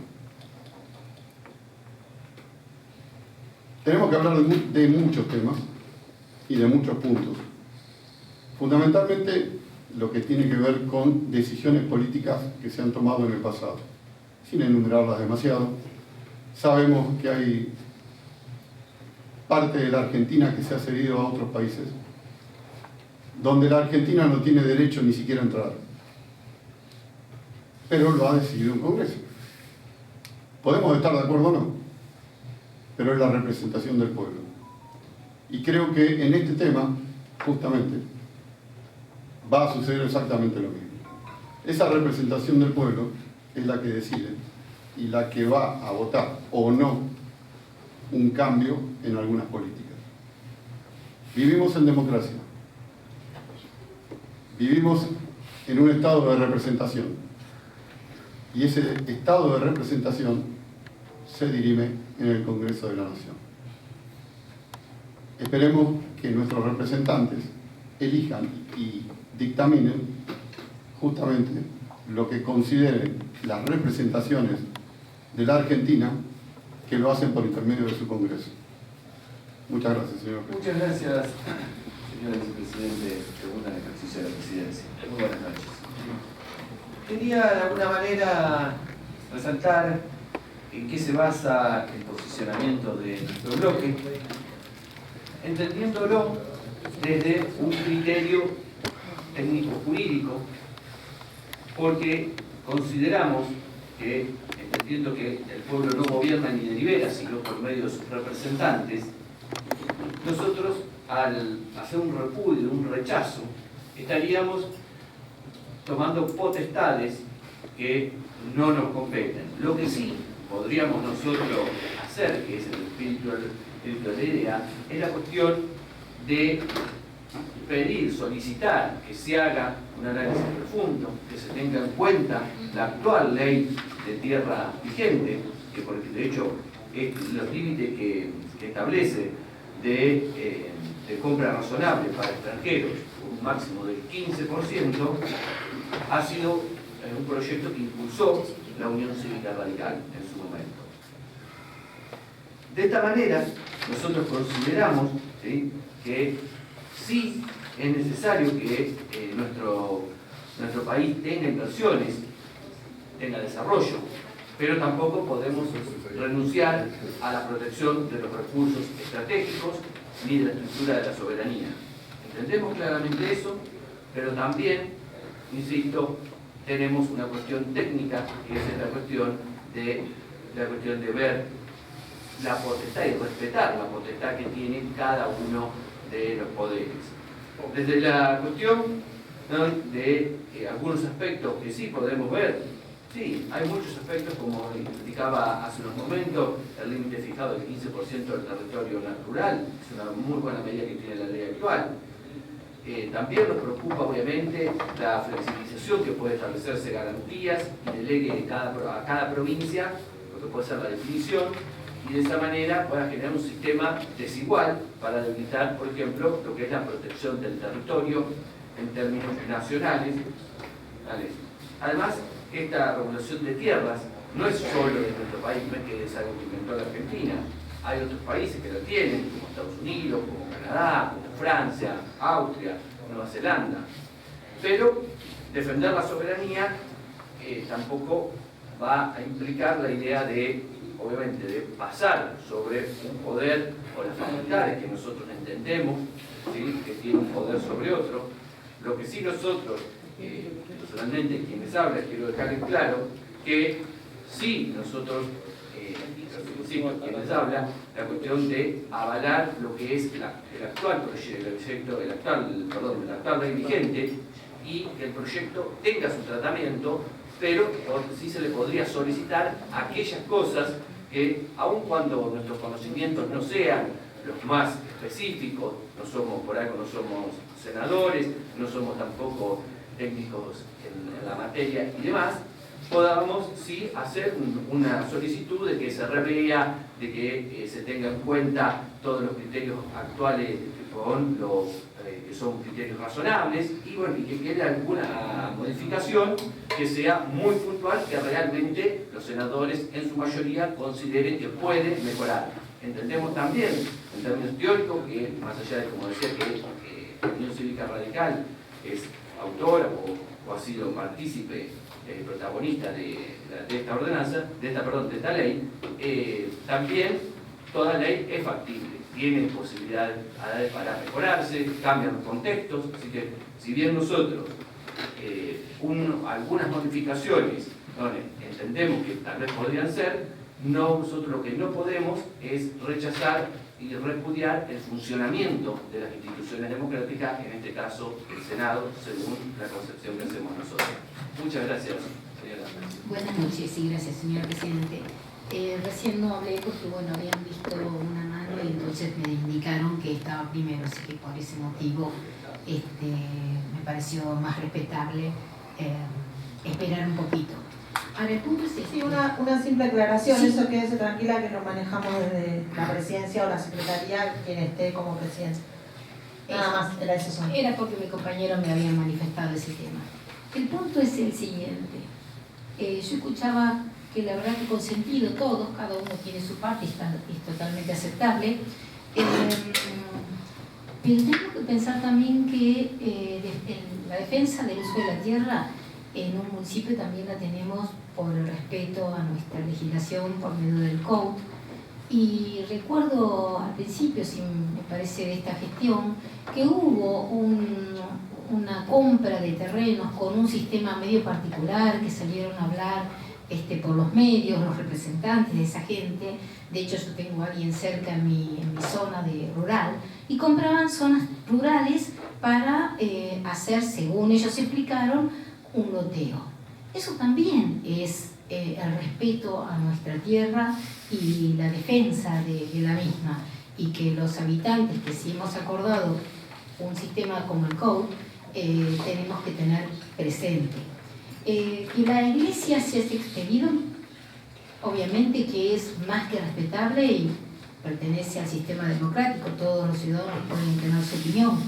Tenemos que hablar de muchos temas y de muchos puntos. Fundamentalmente lo que tiene que ver con decisiones políticas que se han tomado en el pasado. Sin enumerarlas demasiado, sabemos que hay parte de la Argentina que se ha cedido a otros países, donde la Argentina no tiene derecho ni siquiera a entrar. Pero lo ha decidido un Congreso. Podemos estar de acuerdo o no, pero es la representación del pueblo. Y creo que en este tema justamente, va a suceder exactamente lo mismo. Esa representación del pueblo es la que decide y la que va a votar o no un cambio en algunas políticas. Vivimos en democracia. Vivimos en un estado de representación. Y ese estado de representación se dirime en el Congreso de la Nación. Esperemos que nuestros representantes elijan y dictaminen justamente lo que consideren las representaciones de la Argentina, que lo hacen por intermedio de su Congreso. Muchas gracias, señor presidente. Muchas gracias, señor vicepresidente. Pregunta en ejercicio de la presidencia. Muy buenas noches. Quería de alguna manera resaltar en qué se basa el posicionamiento de nuestro bloque, entendiéndolo desde un criterio técnico-jurídico, porque consideramos que, entendiendo que el pueblo no gobierna ni delibera, sino por medio de sus representantes, nosotros, al hacer un repudio, un rechazo, estaríamos tomando potestades que no nos competen. Lo que sí podríamos nosotros hacer, que es el espíritu de la idea, es la cuestión de pedir, solicitar que se haga un análisis profundo, que se tenga en cuenta la actual ley de tierra vigente, que por de hecho los límites que establece de compra razonable para extranjeros, un máximo del 15%, ha sido un proyecto que impulsó la Unión Cívica Radical en su momento. De esta manera, nosotros consideramos, ¿sí?, que sí es necesario que nuestro país tenga inversiones, tenga desarrollo, pero tampoco podemos renunciar a la protección de los recursos estratégicos ni de la estructura de la soberanía. Entendemos claramente eso, pero también, insisto, tenemos una cuestión técnica, que es la cuestión de ver la potestad y respetar la potestad que tiene cada uno de los poderes. Desde la cuestión, ¿no?, de algunos aspectos que sí podemos ver, sí, hay muchos aspectos, como indicaba hace unos momentos, el límite fijado del 15% del territorio natural, es una muy buena medida que tiene la ley actual. También nos preocupa, obviamente, la flexibilización que puede establecerse garantías y delegue a cada provincia lo que puede ser la definición, y de esa manera pueda generar un sistema desigual para debilitar, por ejemplo, lo que es la protección del territorio en términos nacionales. ¿Vale? Además, esta regulación de tierras no es solo de nuestro país, no es que es algo que inventó la Argentina. Hay otros países que lo tienen, como Estados Unidos, como Canadá, como Francia, Austria, Nueva Zelanda. Pero defender la soberanía tampoco va a implicar la idea de, obviamente, de pasar sobre un poder o las facultades que nosotros entendemos, ¿sí?, que tiene un poder sobre otro. Lo que sí nosotros, personalmente, quienes hablan, quiero dejar en claro que sí nosotros, quienes hablan, la cuestión de avalar lo que es el actual proyecto, la actual ley vigente, y que el proyecto tenga su tratamiento, pero sí se le podría solicitar aquellas cosas que, aun cuando nuestros conocimientos no sean los más específicos, no somos, por algo no somos senadores, no somos tampoco técnicos en la materia y demás, podamos sí hacer una solicitud de que se revea, de que se tenga en cuenta todos los criterios actuales con los que son criterios razonables, y bueno, y que quede alguna modificación que sea muy puntual, que realmente los senadores en su mayoría consideren que puede mejorar. Entendemos también, en términos teóricos, que más allá de, como decía, que la Unión Cívica Radical es autora o ha sido partícipe, protagonista de esta ordenanza, de esta ley, también toda ley es factible, tiene posibilidades para mejorarse, cambian los contextos, así que si bien nosotros algunas modificaciones, ¿no?, entendemos que tal vez podrían ser, nosotros lo que no podemos es rechazar y repudiar el funcionamiento de las instituciones democráticas, en este caso el Senado, según la concepción que hacemos nosotros. Muchas gracias, señora. Buenas noches y gracias, señor presidente. Recién no hablé porque, bueno, habían visto una mano y entonces me indicaron que estaba primero, así que por ese motivo me pareció más respetable esperar un poquito. Ahora, el punto es este. Sí, una simple aclaración, Sí. eso quédese tranquila que lo manejamos desde la presidencia o la secretaría, quien esté como presidencia. Nada más, era eso. Era porque mi compañero me había manifestado ese tema. El punto es el siguiente. Yo escuchaba que la verdad que con sentido todos, cada uno tiene su parte y es totalmente aceptable. Pero tengo que pensar también que la defensa del uso de la tierra en un municipio también la tenemos por el respeto a nuestra legislación por medio del Code. Y recuerdo al principio, si me parece, de esta gestión, que hubo una compra de terrenos con un sistema medio particular, que salieron a hablar por los medios, los representantes de esa gente. De hecho, yo tengo a alguien cerca en mi zona rural, y compraban zonas rurales para hacer, según ellos explicaron, un loteo. Eso también es el respeto a nuestra tierra y la defensa de la misma, y que los habitantes, que si hemos acordado un sistema como el Code, tenemos que tener presente. Que la iglesia se haya expedido, obviamente que es más que respetable y pertenece al sistema democrático, todos los ciudadanos pueden tener su opinión,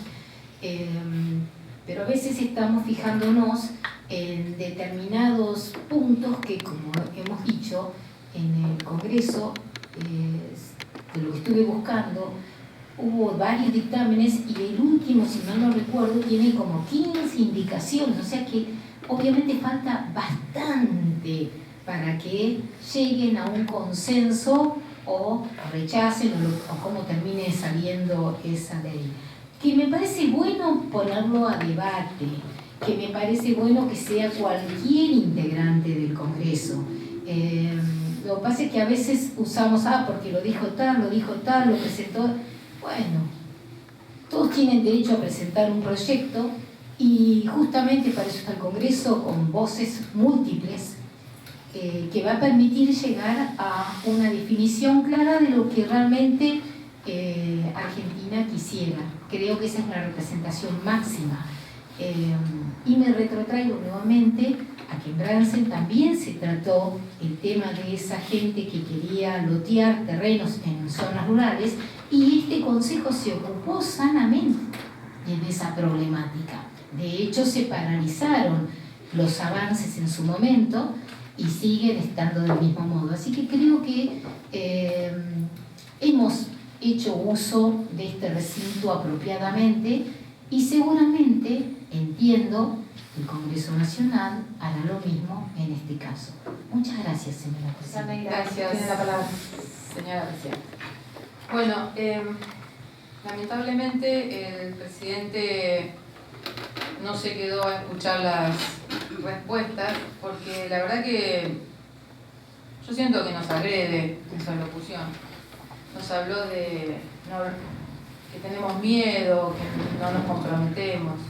pero a veces estamos fijándonos en determinados puntos que, como hemos dicho, en el Congreso, de lo que estuve buscando, hubo varios dictámenes y el último, si mal no recuerdo, tiene como 15 indicaciones, o sea que obviamente falta bastante para que lleguen a un consenso o rechacen o cómo termine saliendo esa ley. Que me parece bueno ponerlo a debate, que me parece bueno que sea cualquier integrante del Congreso. Lo que pasa es que a veces usamos, porque lo dijo tal, lo presentó. Bueno, todos tienen derecho a presentar un proyecto y justamente para eso está el Congreso, con voces múltiples, que va a permitir llegar a una definición clara de lo que realmente Argentina quisiera. Creo que esa es la representación máxima. Y me retrotraigo nuevamente a que en Bransen también se trató el tema de esa gente que quería lotear terrenos en zonas rurales, y este consejo se ocupó sanamente de esa problemática. De hecho, se paralizaron los avances en su momento y siguen estando del mismo modo. Así que creo que hemos hecho uso de este recinto apropiadamente, y seguramente, entiendo, el Congreso Nacional hará lo mismo en este caso. Muchas gracias, señora presidenta. Gracias. Tiene la palabra, señora presidenta. Bueno, lamentablemente el presidente no se quedó a escuchar las respuestas, porque la verdad que yo siento que nos agrede en su locución. Nos habló de que tenemos miedo, que no nos comprometemos.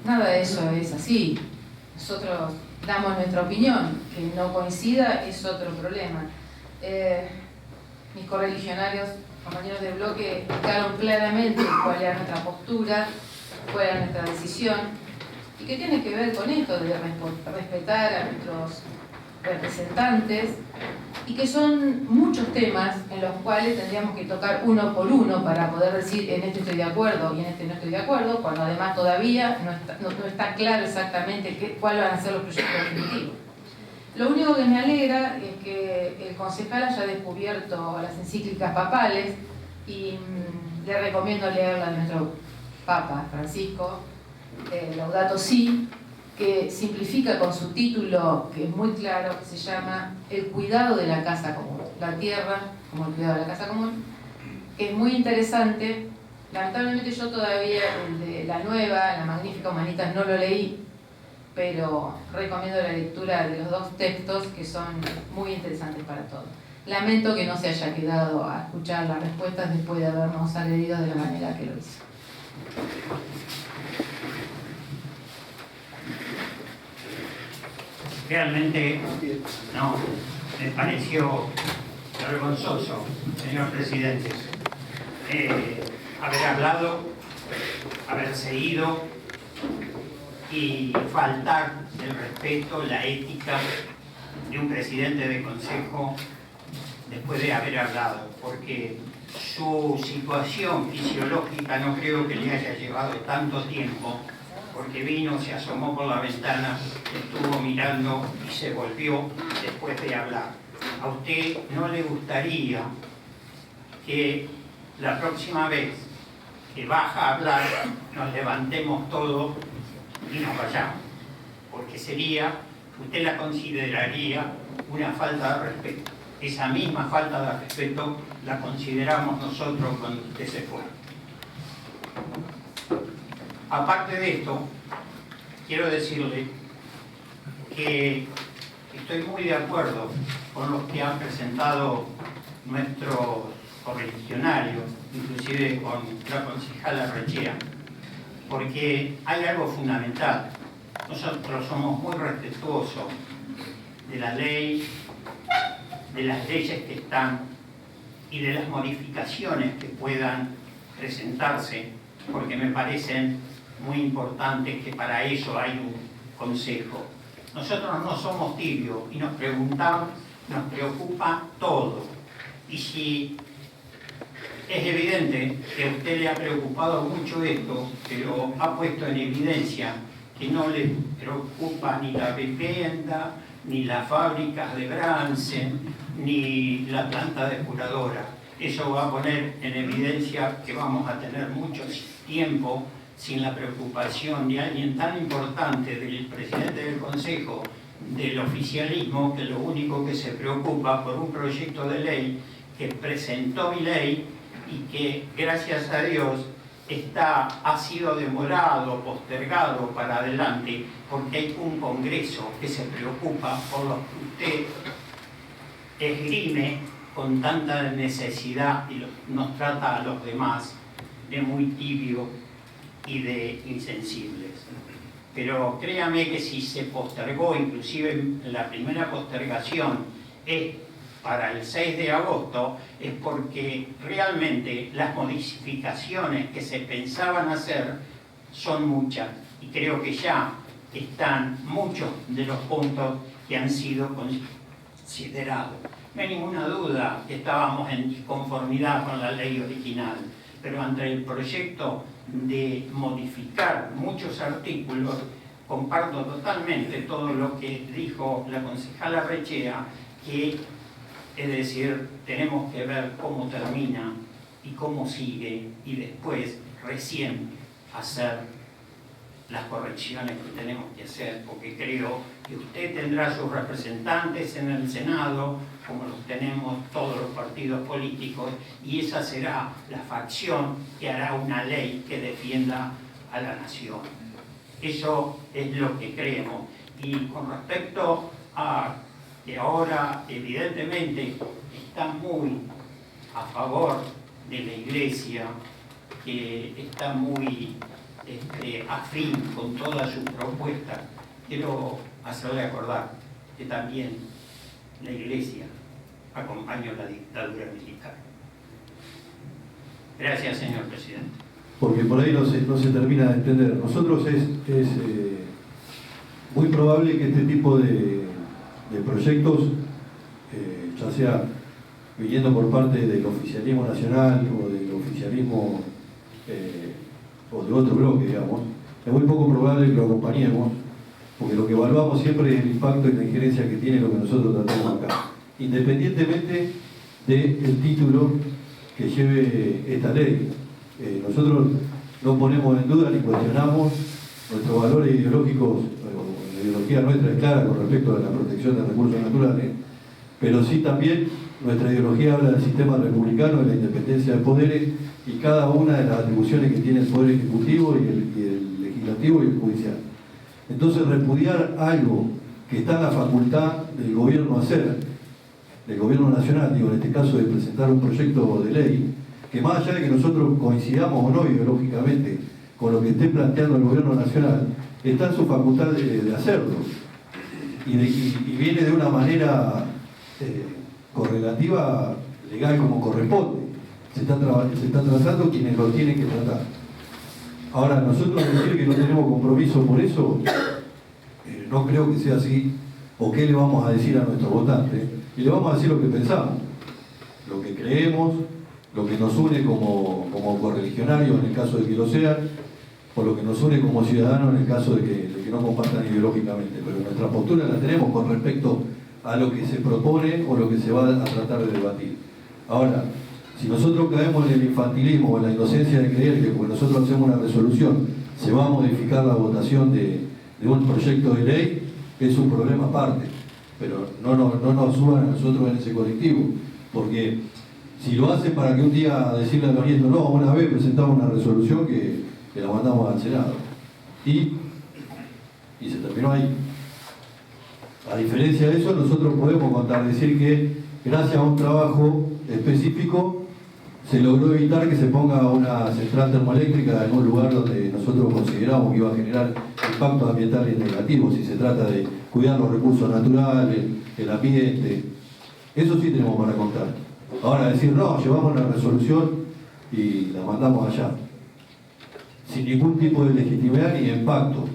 Nada de eso es así. Nosotros damos nuestra opinión, que no coincida es otro problema. Mis correligionarios, compañeros de bloque, explicaron claramente cuál era nuestra postura, cuál era nuestra decisión, y que tiene que ver con esto de respetar a nuestros representantes, y que son muchos temas en los cuales tendríamos que tocar uno por uno para poder decir en este estoy de acuerdo y en este no estoy de acuerdo, cuando además todavía no está claro exactamente cuáles van a ser los proyectos definitivos. Lo único que me alegra es que el concejal haya descubierto las encíclicas papales, y le recomiendo leer la de nuestro Papa Francisco, Laudato Si, que simplifica con su título, que es muy claro, que se llama El cuidado de la casa común, la tierra como el cuidado de la casa común, que es muy interesante. Lamentablemente yo todavía el de la nueva, la Magnífica Humanitas, no lo leí, pero recomiendo la lectura de los dos textos, que son muy interesantes para todos. lamento que no se haya quedado a escuchar las respuestas después de habernos agredido de la manera que lo hizo. Realmente no, me pareció vergonzoso, señor presidente, haber hablado, haberse ido y faltar el respeto, la ética de un presidente de consejo después de haber hablado, porque su situación fisiológica no creo que le haya llevado tanto tiempo, porque vino, se asomó por la ventana, estuvo mirando y se volvió después de hablar. ¿A usted no le gustaría que la próxima vez que baja a hablar nos levantemos todos y nos vayamos? Porque sería, usted la consideraría una falta de respeto. Esa misma falta de respeto la consideramos nosotros cuando usted se fue. Aparte de esto, quiero decirle que estoy muy de acuerdo con los que han presentado nuestros correligionarios, inclusive con la concejala Rechea, porque hay algo fundamental. Nosotros somos muy respetuosos de la ley, de las leyes que están y de las modificaciones que puedan presentarse, porque me parecen muy importante que para eso hay un consejo. Nosotros no somos tibios y nos preguntamos, nos preocupa todo. Y si es evidente que a usted le ha preocupado mucho esto, pero ha puesto en evidencia que no le preocupa ni la vivienda, ni las fábricas de Bransen, ni la planta depuradora. Eso va a poner en evidencia que vamos a tener mucho tiempo sin la preocupación de alguien tan importante, del presidente del Consejo, del oficialismo, que lo único que se preocupa por un proyecto de ley que presentó Milei y que, gracias a Dios, ha sido demorado, postergado para adelante, porque hay un Congreso que se preocupa por lo que usted esgrime con tanta necesidad y nos trata a los demás de muy tibio y de insensibles. Pero créame que si se postergó, inclusive la primera postergación es para el 6 de agosto, es porque realmente las modificaciones que se pensaban hacer son muchas, y creo que ya están muchos de los puntos que han sido considerados. No hay ninguna duda que estábamos en disconformidad con la ley original, pero ante el proyecto de modificar muchos artículos, comparto totalmente todo lo que dijo la concejala Rechea, que es decir, tenemos que ver cómo termina y cómo sigue, y después recién hacer las correcciones que tenemos que hacer, porque creo que usted tendrá sus representantes en el Senado, como los tenemos todos los partidos políticos, y esa será la facción que hará una ley que defienda a la nación. Eso es lo que creemos. Y con respecto a que ahora evidentemente está muy a favor de la Iglesia, que está muy afín con todas sus propuestas, quiero hacerle acordar que también la Iglesia acompañó la dictadura militar. Gracias, señor presidente. Porque por ahí no se termina de entender. Nosotros es muy probable que este tipo de proyectos, ya sea viniendo por parte del oficialismo nacional o del oficialismo o de otro bloque, digamos, es muy poco probable que lo acompañemos, porque lo que evaluamos siempre es el impacto y la injerencia que tiene lo que nosotros tratamos acá, independientemente del título que lleve esta ley. Nosotros no ponemos en duda ni cuestionamos nuestros valores ideológicos, la ideología nuestra es clara con respecto a la protección de recursos naturales, pero sí también nuestra ideología habla del sistema republicano, de la independencia de poderes y cada una de las atribuciones que tiene el Poder Ejecutivo y el Legislativo y el Judicial. Entonces, repudiar algo que está en la facultad del gobierno hacer, del Gobierno Nacional, digo, en este caso de presentar un proyecto de ley, que más allá de que nosotros coincidamos o no ideológicamente con lo que esté planteando el Gobierno Nacional, está en su facultad de hacerlo. Y viene de una manera correlativa, legal como corresponde. Se está tratando quienes lo tienen que tratar. Ahora, nosotros decir que no tenemos compromiso por eso, no creo que sea así, o qué le vamos a decir a nuestros votantes, y le vamos a decir lo que pensamos, lo que creemos, lo que nos une como correligionarios en el caso de que lo sean, o lo que nos une como ciudadanos en el caso de que no compartan ideológicamente, pero nuestra postura la tenemos con respecto a lo que se propone o lo que se va a tratar de debatir. Ahora, si nosotros caemos en el infantilismo o en la inocencia de creer que porque nosotros hacemos una resolución se va a modificar la votación de un proyecto de ley, es un problema aparte, pero no nos suban a nosotros en ese colectivo, porque si lo hacen para que un día decirle a los nietos, no, una vez presentamos una resolución que la mandamos al Senado, y se terminó ahí. A diferencia de eso, nosotros podemos contar, decir que gracias a un trabajo específico se logró evitar que se ponga una central termoeléctrica en un lugar donde nosotros consideramos que iba a generar impactos ambientales negativos, si se trata de cuidar los recursos naturales, el ambiente. Eso sí tenemos para contar. Ahora decir, no, llevamos la resolución y la mandamos allá, sin ningún tipo de legitimidad ni de impacto,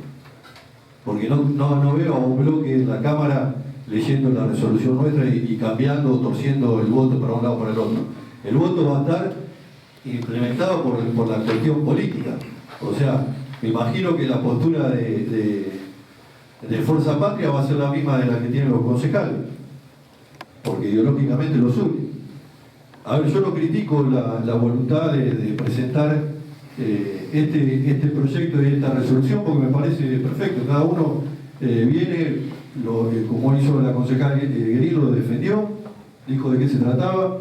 porque no veo a un bloque en la Cámara leyendo la resolución nuestra y cambiando o torciendo el voto para un lado o para el otro. El voto va a estar implementado por la cuestión política. O sea, me imagino que la postura de Fuerza Patria va a ser la misma de la que tienen los concejales, porque ideológicamente lo suben. A ver, yo no critico la voluntad de presentar este proyecto y esta resolución, porque me parece perfecto. Cada uno viene, como hizo la concejal Guerrero, lo defendió, dijo de qué se trataba.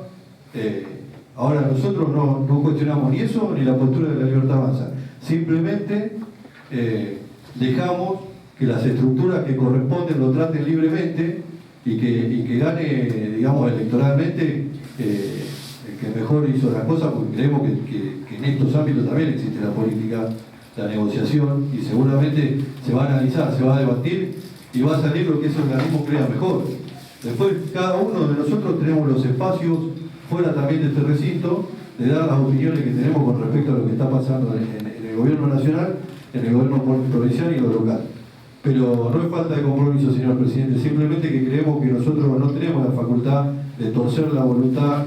Ahora nosotros no cuestionamos ni eso ni la postura de La Libertad Avanza. Simplemente dejamos que las estructuras que corresponden lo traten libremente y que gane, digamos, electoralmente el que mejor hizo las cosas, porque creemos que en estos ámbitos también existe la política, la negociación, y seguramente se va a analizar, se va a debatir y va a salir lo que ese organismo crea mejor. Después, cada uno de nosotros tenemos los espacios fuera también de este recinto de dar las opiniones que tenemos con respecto a lo que está pasando en el gobierno nacional, en el gobierno provincial y en lo local. Pero no es falta de compromiso, señor presidente, simplemente que creemos que nosotros no tenemos la facultad de torcer la voluntad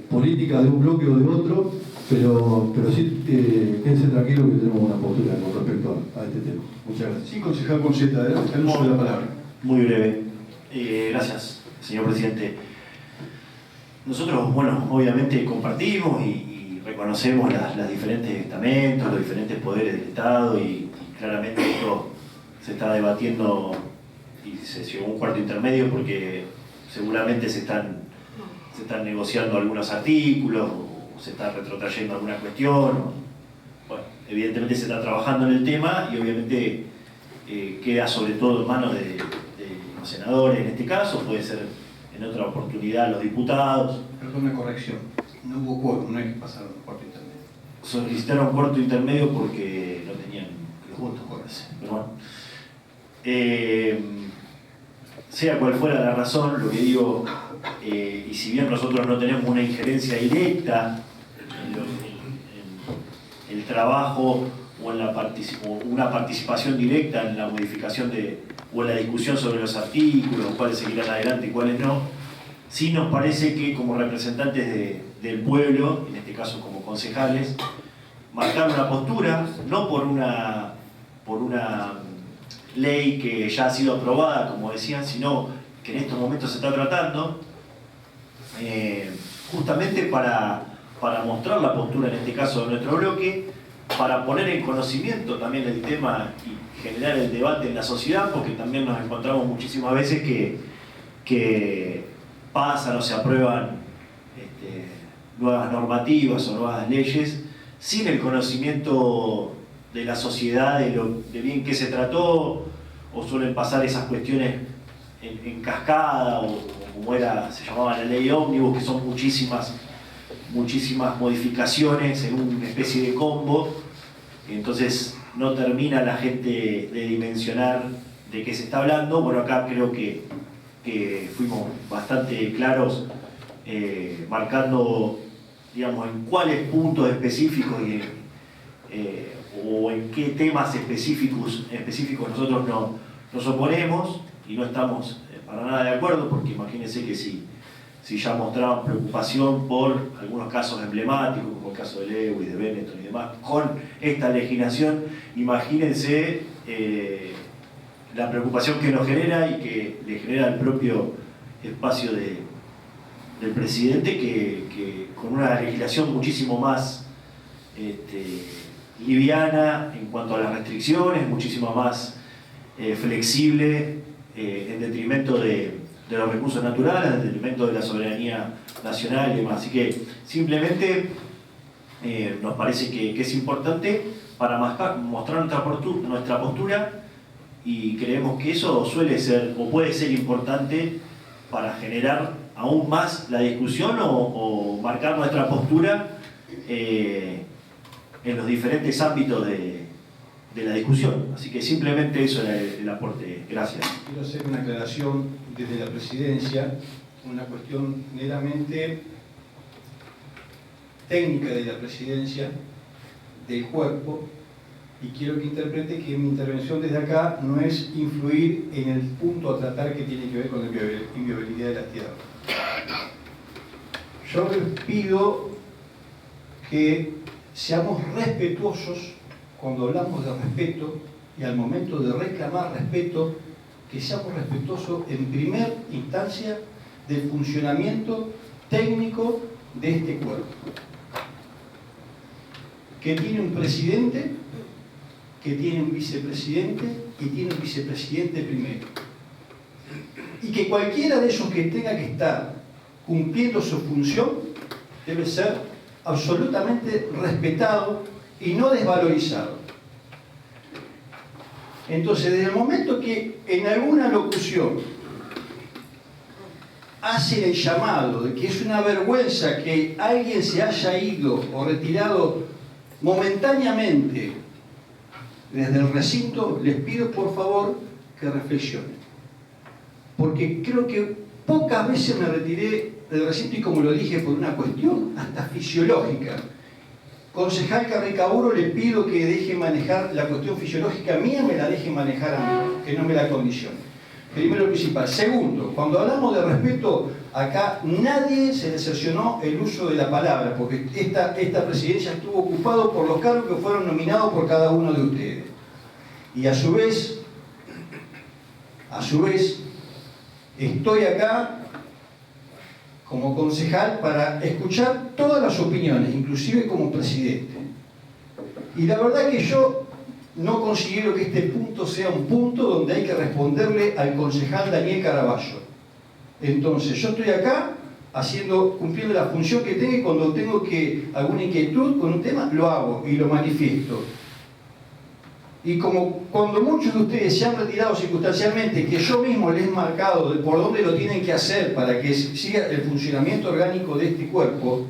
política de un bloque o de otro, pero sí quédense tranquilo que tenemos una postura con respecto a este tema. Muchas gracias. Sí, concejal Conceta, adelante, el uso de la palabra. Muy breve. Gracias, señor presidente. Nosotros, bueno, obviamente compartimos y reconocemos las diferentes estamentos, los diferentes poderes del Estado y claramente esto se está debatiendo y se llegó a un cuarto intermedio porque seguramente se están negociando algunos artículos o se está retrotrayendo alguna cuestión. Bueno, evidentemente se está trabajando en el tema y obviamente queda sobre todo en manos de los senadores en este caso, puede ser en otra oportunidad los diputados. Perdón, una corrección. No hubo quórum, no hay que pasar un cuarto intermedio. Solicitaron cuarto intermedio porque no tenían los votos, parece. Pero bueno. Sea cual fuera la razón, lo que digo, y si bien nosotros no tenemos una injerencia directa en el trabajo o en una participación directa en la modificación o en la discusión sobre los artículos, cuáles seguirán adelante y cuáles no, sí nos parece que como representantes del pueblo, en este caso como concejales, marcar una postura, no por una ley que ya ha sido aprobada, como decían, sino que en estos momentos se está tratando, justamente para mostrar la postura, en este caso, de nuestro bloque, para poner en conocimiento también el tema y generar el debate en la sociedad, porque también nos encontramos muchísimas veces que pasan o se aprueban nuevas normativas o nuevas leyes sin el conocimiento de la sociedad, de bien qué se trató, o suelen pasar esas cuestiones en cascada o como se llamaba la ley ómnibus, que son muchísimas modificaciones en una especie de combo, entonces no termina la gente de dimensionar de qué se está hablando. Bueno, acá creo que fuimos bastante claros, marcando, digamos, en cuáles puntos específicos o en qué temas específicos nosotros nos oponemos y no estamos para nada de acuerdo, porque imagínense que si ya mostraban preocupación por algunos casos emblemáticos, como el caso de Lewis, de Benetton y demás, con esta legislación, imagínense la preocupación que nos genera y que le genera el propio espacio del presidente, que con una legislación muchísimo más liviana en cuanto a las restricciones, muchísimo más flexible en detrimento de los recursos naturales, en detrimento de la soberanía nacional y demás. Así que simplemente nos parece que es importante para mostrar nuestra postura, y creemos que eso suele ser o puede ser importante para generar aún más la discusión o marcar nuestra postura en los diferentes ámbitos de la discusión. Así que simplemente eso era el aporte. Gracias. Quiero hacer una aclaración desde la presidencia, una cuestión meramente técnica de la presidencia, del cuerpo, y quiero que interprete que mi intervención desde acá no es influir en el punto a tratar que tiene que ver con la inviolabilidad de la tierra. Yo les pido que seamos respetuosos cuando hablamos de respeto, y al momento de reclamar respeto, que seamos respetuosos en primera instancia del funcionamiento técnico de este cuerpo, que tiene un presidente, que tiene un vicepresidente y tiene un vicepresidente primero. Y que cualquiera de esos que tenga que estar cumpliendo su función debe ser absolutamente respetado y no desvalorizado. Entonces, desde el momento que en alguna locución hacen el llamado de que es una vergüenza que alguien se haya ido o retirado momentáneamente desde el recinto, les pido por favor que reflexionen. Porque creo que pocas veces me retiré del recinto, y como lo dije, por una cuestión hasta fisiológica. Concejal Carricaburo, le pido que deje manejar la cuestión fisiológica mía, me la deje manejar a mí, que no me la condicione. Primero lo principal. Segundo, cuando hablamos de respeto, acá nadie se le cercionó el uso de la palabra, porque esta presidencia estuvo ocupado por los cargos que fueron nominados por cada uno de ustedes. Y a su vez, estoy acá como concejal para escuchar todas las opiniones, inclusive como presidente. Y la verdad que yo no considero que este punto sea un punto donde hay que responderle al concejal Daniel Caraballo. Entonces, yo estoy acá cumpliendo la función que tengo, y cuando tengo alguna inquietud con un tema, lo hago y lo manifiesto. Y como cuando muchos de ustedes se han retirado circunstancialmente, que yo mismo les he marcado de por dónde lo tienen que hacer para que siga el funcionamiento orgánico de este cuerpo,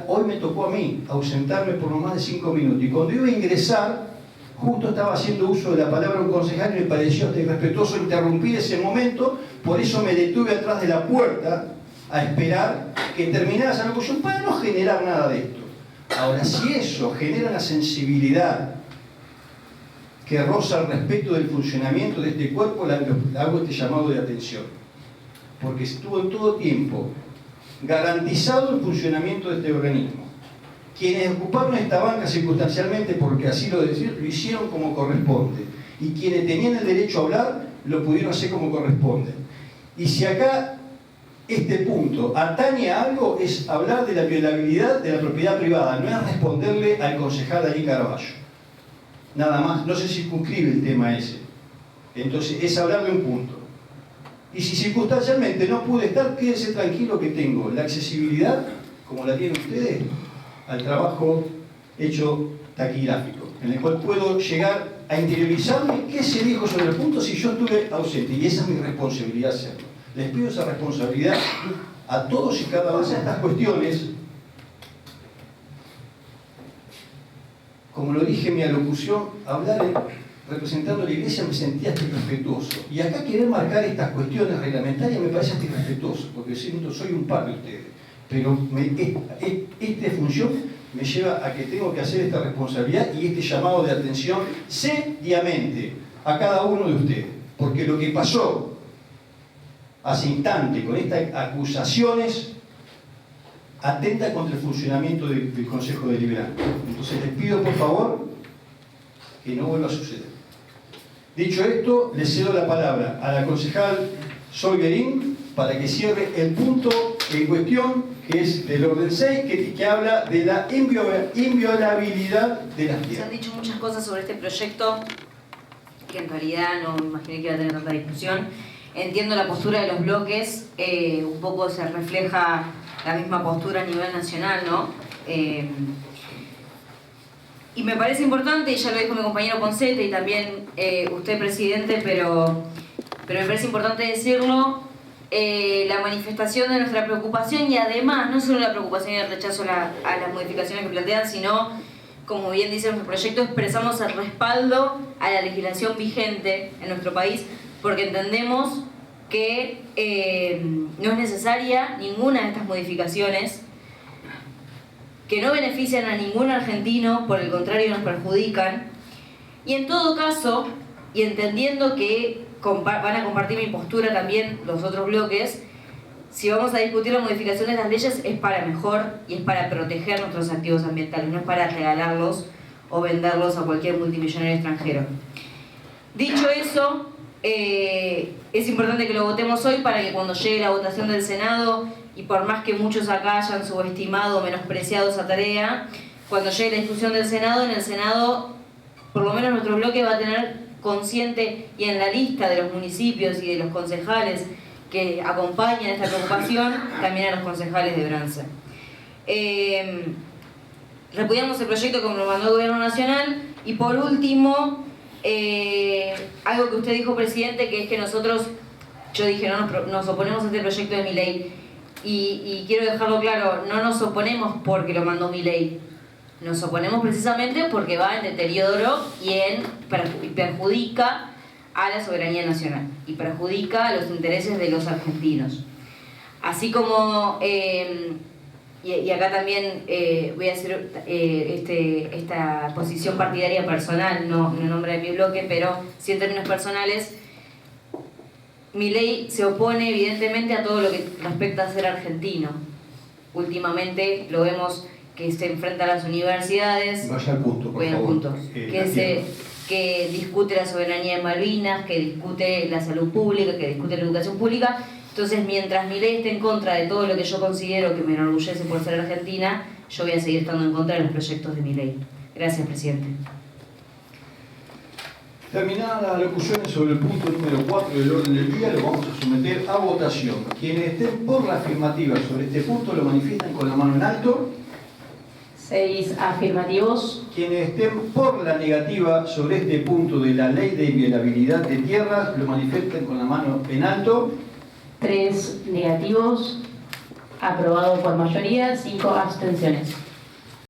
hoy me tocó a mí ausentarme por no más de 5 minutos. Y cuando iba a ingresar, justo estaba haciendo uso de la palabra un concejal y me pareció irrespetuoso interrumpir ese momento, por eso me detuve atrás de la puerta a esperar que terminara esa locución para no generar nada de esto. Ahora, si eso genera una sensibilidad que roza el respeto del funcionamiento de este cuerpo, hago este llamado de atención. Porque estuvo en todo tiempo garantizado el funcionamiento de este organismo. Quienes ocuparon esta banca circunstancialmente, porque así lo decidieron, lo hicieron como corresponde. Y quienes tenían el derecho a hablar, lo pudieron hacer como corresponde. Y si acá este punto atañe a algo, es hablar de la violabilidad de la propiedad privada, no es responderle al concejal Daniel Caraballo. Nada más, no se circunscribe el tema ese. Entonces, es hablar de un punto. Y si circunstancialmente no pude estar, quédese tranquilo que tengo la accesibilidad, como la tienen ustedes, al trabajo hecho taquigráfico, en el cual puedo llegar a interiorizarme qué se dijo sobre el punto si yo estuve ausente, y esa es mi responsabilidad hacerlo. Les pido esa responsabilidad a todos y cada una de estas cuestiones. Como lo dije en mi alocución, representando a la Iglesia me sentía hasta irrespetuoso. Y acá querer marcar estas cuestiones reglamentarias me parece hasta irrespetuoso, porque siento soy un par de ustedes. Pero esta función me lleva a que tengo que hacer esta responsabilidad y este llamado de atención seriamente a cada uno de ustedes. Porque lo que pasó hace instante con estas acusaciones atenta contra el funcionamiento del Consejo Deliberante. Entonces les pido por favor que no vuelva a suceder. Dicho esto, le cedo la palabra a la concejal Sol Guerín para que cierre el punto en cuestión, que es del orden 6, que habla de la inviolabilidad de las Se han tierras. dicho muchas cosas sobre este proyecto que en realidad no me imaginé que iba a tener tanta discusión. Entiendo la postura de los bloques, un poco se refleja la misma postura a nivel nacional, ¿no? Y me parece importante, y ya lo dijo mi compañero Poncete y también usted, presidente, pero me parece importante decirlo, la manifestación de nuestra preocupación y además, no solo la preocupación y el rechazo a las modificaciones que plantean, sino, como bien dice nuestro proyecto, expresamos el respaldo a la legislación vigente en nuestro país, porque entendemos que no es necesaria ninguna de estas modificaciones, que no benefician a ningún argentino, por el contrario nos perjudican, y en todo caso, y entendiendo que van a compartir mi postura también los otros bloques, si vamos a discutir la modificación de las leyes es para mejor y es para proteger nuestros activos ambientales, no es para regalarlos o venderlos a cualquier multimillonario extranjero. Dicho eso, es importante que lo votemos hoy para que cuando llegue la votación del Senado, y por más que muchos acá hayan subestimado o menospreciado esa tarea, cuando llegue la discusión del Senado, en el Senado, por lo menos nuestro bloque va a tener consciente y en la lista de los municipios y de los concejales que acompañan esta preocupación, también a los concejales de Brance. Repudiamos el proyecto como lo mandó el Gobierno Nacional y por último, algo que usted dijo, presidente, que es que nosotros, yo dije, no nos oponemos a este proyecto de Milei y quiero dejarlo claro, no nos oponemos porque lo mandó Milei, nos oponemos precisamente porque va en deterioro y perjudica a la soberanía nacional y perjudica a los intereses de los argentinos. Así como, y acá también voy a hacer esta posición partidaria personal, no en nombre de mi bloque, pero sí en términos personales, Milei se opone evidentemente a todo lo que respecta a ser argentino. Últimamente lo vemos que se enfrenta a las universidades, Vaya al punto, por favor. Que discute la soberanía de Malvinas, que discute la salud pública, que discute la educación pública. Entonces, mientras Milei esté en contra de todo lo que yo considero que me enorgullece por ser argentina, yo voy a seguir estando en contra de los proyectos de Milei. Gracias, presidente. Terminadas las alocuciones sobre el punto número 4 del orden del día, lo vamos a someter a votación. Quienes estén por la afirmativa sobre este punto lo manifiestan con la mano en alto. 6 afirmativos. Quienes estén por la negativa sobre este punto de la ley de inviolabilidad de tierras lo manifiesten con la mano en alto. 3 negativos. Aprobado por mayoría, 5 abstenciones.